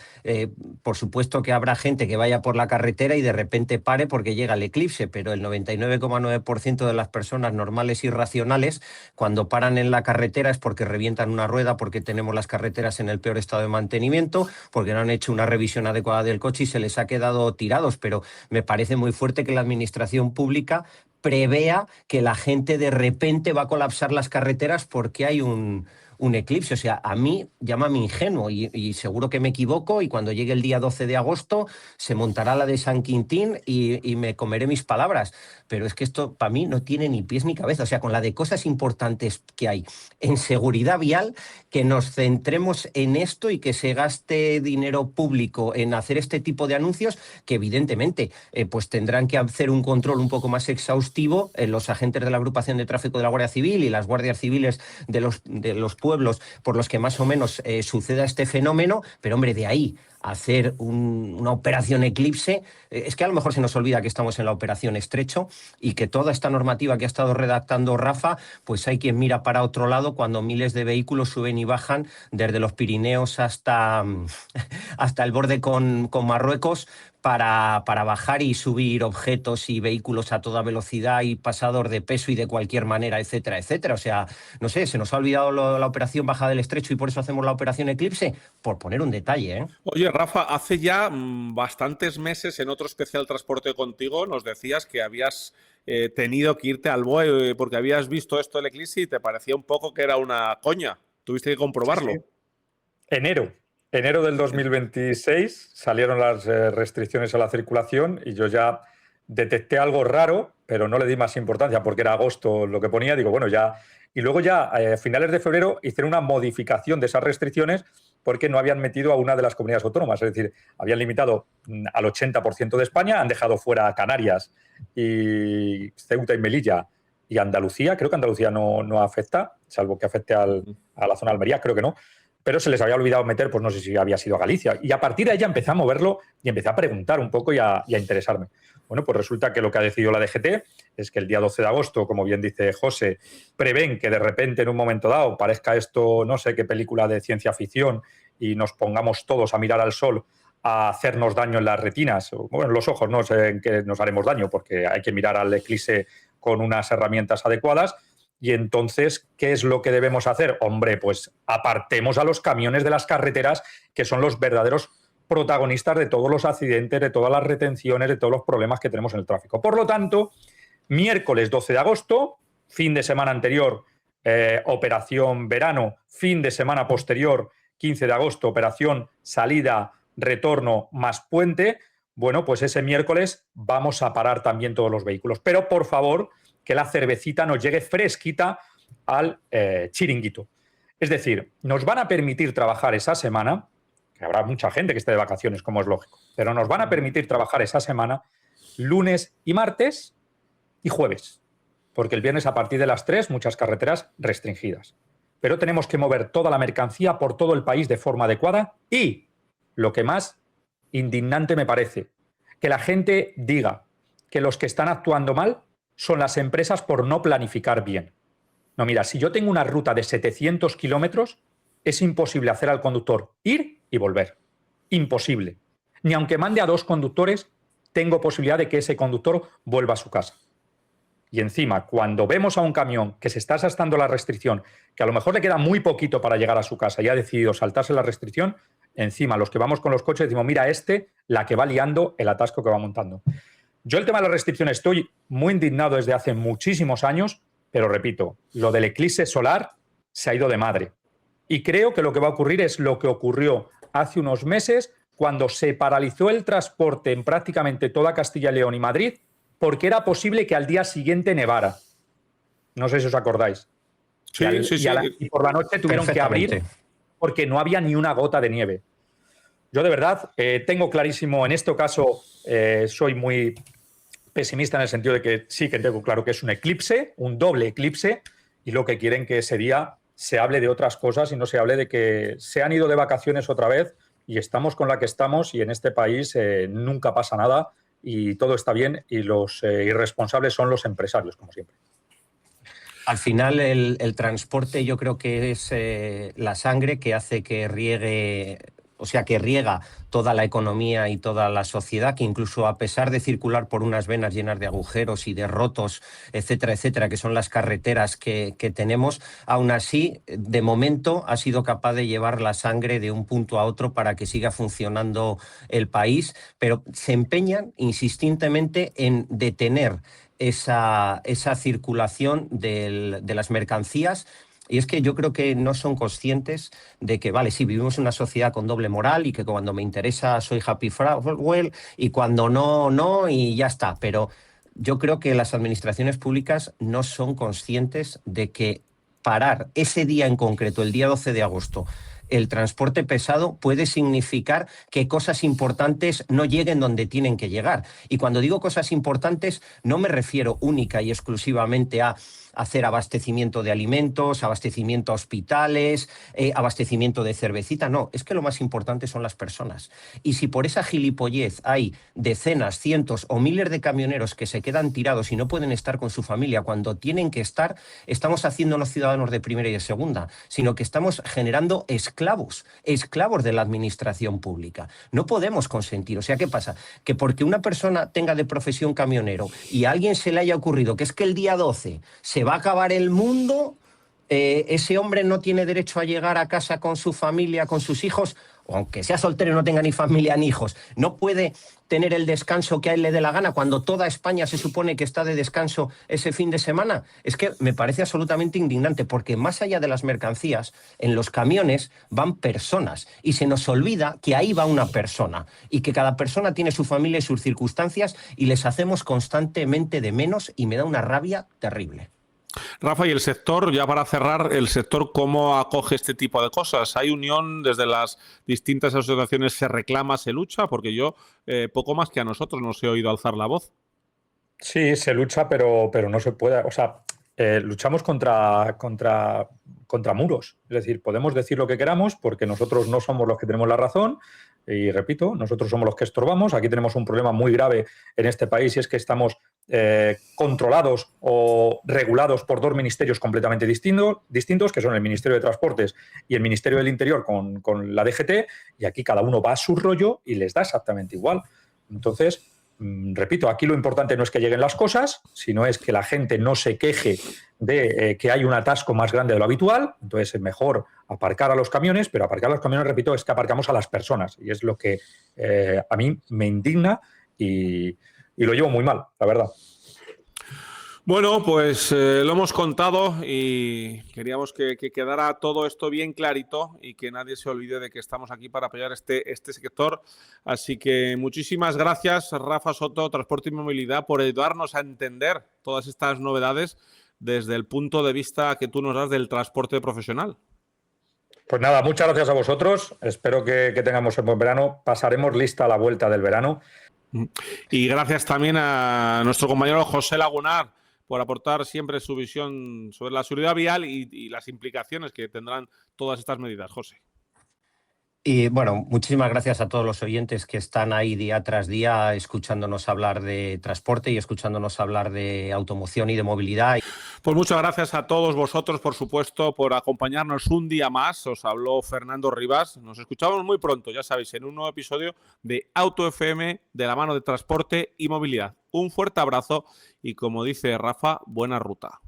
por supuesto que habrá gente que vaya por la carretera y de repente pare porque llega el eclipse, pero el 99,9% de las personas normales y racionales, cuando paran en la carretera es porque revientan una rueda, porque tenemos las carreteras en el peor estado de mantenimiento, porque no han hecho una revisión adecuada del coche y se les ha quedado tirados. Pero me parece muy fuerte que la administración pública prevea que la gente de repente va a colapsar las carreteras porque hay un eclipse. O sea, a mí, llámame ingenuo y seguro que me equivoco y cuando llegue el día 12 de agosto se montará la de San Quintín y me comeré mis palabras. Pero es que esto para mí no tiene ni pies ni cabeza. O sea, con la de cosas importantes que hay en seguridad vial, que nos centremos en esto y que se gaste dinero público en hacer este tipo de anuncios, que evidentemente pues tendrán que hacer un control un poco más exhaustivo en los agentes de la agrupación de tráfico de la Guardia Civil y las guardias civiles de los pueblos por los que más o menos suceda este fenómeno, pero hombre, de ahí a hacer una operación Eclipse, es que a lo mejor se nos olvida que estamos en la operación Estrecho y que toda esta normativa que ha estado redactando Rafa, pues hay quien mira para otro lado cuando miles de vehículos suben y bajan desde los Pirineos hasta el borde con Marruecos para bajar y subir objetos y vehículos a toda velocidad y pasador de peso y de cualquier manera, etcétera, etcétera. O sea, no sé, se nos ha olvidado la operación Bajada del Estrecho y por eso hacemos la operación Eclipse, por poner un detalle, ¿eh? Oye, Rafa, hace ya bastantes meses en otro especial Transporte contigo nos decías que habías tenido que irte al BOE porque habías visto esto del eclipse y te parecía un poco que era una coña. Tuviste que comprobarlo. Sí. Enero del 2026 salieron las restricciones a la circulación y yo ya detecté algo raro, pero no le di más importancia porque era agosto lo que ponía. Digo, bueno, ya. Y luego ya a finales de febrero hicieron una modificación de esas restricciones porque no habían metido a una de las comunidades autónomas. Es decir, habían limitado al 80% de España, han dejado fuera a Canarias y Ceuta y Melilla y Andalucía. Creo que Andalucía no afecta, salvo que afecte a la zona de Almería, creo que no. Pero se les había olvidado meter, pues no sé si había sido Galicia. Y a partir de ahí ya empecé a moverlo y empecé a preguntar un poco y a interesarme. Bueno, pues resulta que lo que ha decidido la DGT es que el día 12 de agosto, como bien dice José, prevén que de repente en un momento dado parezca esto, no sé qué película de ciencia ficción y nos pongamos todos a mirar al sol a hacernos daño en las retinas, bueno, en los ojos, no sé en qué nos haremos daño, porque hay que mirar al eclipse con unas herramientas adecuadas. Y entonces, ¿qué es lo que debemos hacer? Hombre, pues apartemos a los camiones de las carreteras, que son los verdaderos protagonistas de todos los accidentes, de todas las retenciones, de todos los problemas que tenemos en el tráfico. Por lo tanto, miércoles 12 de agosto, fin de semana anterior, operación verano, fin de semana posterior, 15 de agosto, operación salida, retorno más puente. Bueno, pues ese miércoles vamos a parar también todos los vehículos. Pero, por favor, que la cervecita nos llegue fresquita al chiringuito. Es decir, nos van a permitir trabajar esa semana, que habrá mucha gente que esté de vacaciones, como es lógico, pero nos van a permitir trabajar esa semana lunes y martes y jueves, porque el viernes a partir de las 3 muchas carreteras restringidas. pero tenemos que mover toda la mercancía por todo el país de forma adecuada y, lo que más indignante me parece, que la gente diga que los que están actuando mal son las empresas por no planificar bien. No, mira, si yo tengo una ruta de 700 kilómetros, es imposible hacer al conductor ir y volver. Imposible. Ni aunque mande a 2 conductores, tengo posibilidad de que ese conductor vuelva a su casa. Y encima, cuando vemos a un camión que se está saltando la restricción, que a lo mejor le queda muy poquito para llegar a su casa y ha decidido saltarse la restricción, encima los que vamos con los coches decimos, mira la que va liando el atasco que va montando. Yo el tema de la restricción estoy muy indignado desde hace muchísimos años, pero repito, lo del eclipse solar se ha ido de madre. Y creo que lo que va a ocurrir es lo que ocurrió hace unos meses cuando se paralizó el transporte en prácticamente toda Castilla y León y Madrid porque era posible que al día siguiente nevara. No sé si os acordáis. Sí, y por la noche tuvieron que abrir porque no había ni una gota de nieve. Yo de verdad tengo clarísimo, en este caso soy muy pesimista en el sentido de que sí que tengo claro que es un eclipse, un doble eclipse, y lo que quieren que ese día se hable de otras cosas y no se hable de que se han ido de vacaciones otra vez y estamos con la que estamos y en este país nunca pasa nada y todo está bien y los irresponsables son los empresarios, como siempre. Al final el transporte yo creo que es la sangre que hace que riegue, o sea, que riega toda la economía y toda la sociedad, que incluso a pesar de circular por unas venas llenas de agujeros y de rotos, etcétera, etcétera, que son las carreteras que tenemos, aún así, de momento ha sido capaz de llevar la sangre de un punto a otro para que siga funcionando el país, pero se empeñan insistentemente en detener esa circulación de las mercancías. Y es que yo creo que no son conscientes de que, vale, sí, vivimos en una sociedad con doble moral y que cuando me interesa soy happy Frauel y cuando no, no, y ya está. Pero yo creo que las administraciones públicas no son conscientes de que parar ese día en concreto, el día 12 de agosto, el transporte pesado puede significar que cosas importantes no lleguen donde tienen que llegar. Y cuando digo cosas importantes, no me refiero única y exclusivamente a hacer abastecimiento de alimentos, abastecimiento a hospitales, abastecimiento de cervecita. No, es que lo más importante son las personas. Y si por esa gilipollez hay decenas, cientos o miles de camioneros que se quedan tirados y no pueden estar con su familia cuando tienen que estar, estamos haciéndonos ciudadanos de primera y de segunda, sino que estamos generando esclavos de la administración pública. No podemos consentir. O sea, ¿qué pasa? Que porque una persona tenga de profesión camionero y a alguien se le haya ocurrido que es que el día 12 se va a acabar el mundo, ese hombre no tiene derecho a llegar a casa con su familia, con sus hijos, o aunque sea soltero y no tenga ni familia ni hijos, no puede tener el descanso que a él le dé la gana cuando toda España se supone que está de descanso ese fin de semana. Es que me parece absolutamente indignante porque más allá de las mercancías, en los camiones van personas y se nos olvida que ahí va una persona y que cada persona tiene su familia y sus circunstancias y les hacemos constantemente de menos y me da una rabia terrible. Rafa, y el sector, ya para cerrar, el sector, ¿cómo acoge este tipo de cosas? ¿Hay unión desde las distintas asociaciones? ¿Se reclama, se lucha? Porque yo, poco más que a nosotros, nos he oído alzar la voz. Sí, se lucha, pero no se puede. O sea, luchamos contra muros. Es decir, podemos decir lo que queramos porque nosotros no somos los que tenemos la razón. Y repito, nosotros somos los que estorbamos. Aquí tenemos un problema muy grave en este país y es que estamos controlados o regulados por 2 ministerios completamente distintos, que son el Ministerio de Transportes y el Ministerio del Interior con la DGT, y aquí cada uno va a su rollo y les da exactamente igual. Entonces, repito, aquí lo importante no es que lleguen las cosas, sino es que la gente no se queje de que hay un atasco más grande de lo habitual. Entonces es mejor aparcar a los camiones, pero aparcar a los camiones, repito, es que aparcamos a las personas y es lo que a mí me indigna y lo llevo muy mal, la verdad. Bueno, pues lo hemos contado y queríamos que quedara todo esto bien clarito y que nadie se olvide de que estamos aquí para apoyar este sector. Así que muchísimas gracias, Rafa Soto, Transporte y Movilidad, por ayudarnos a entender todas estas novedades desde el punto de vista que tú nos das del transporte profesional. Pues nada, muchas gracias a vosotros. Espero que tengamos un buen verano. Pasaremos lista a la vuelta del verano. Y gracias también a nuestro compañero José Lagunar por aportar siempre su visión sobre la seguridad vial y las implicaciones que tendrán todas estas medidas, José. Y bueno, muchísimas gracias a todos los oyentes que están ahí día tras día escuchándonos hablar de transporte y escuchándonos hablar de automoción y de movilidad. Pues muchas gracias a todos vosotros, por supuesto, por acompañarnos un día más. Os habló Fernando Rivas. Nos escuchamos muy pronto, ya sabéis, en un nuevo episodio de Auto FM de la mano de transporte y movilidad. Un fuerte abrazo y, como dice Rafa, buena ruta.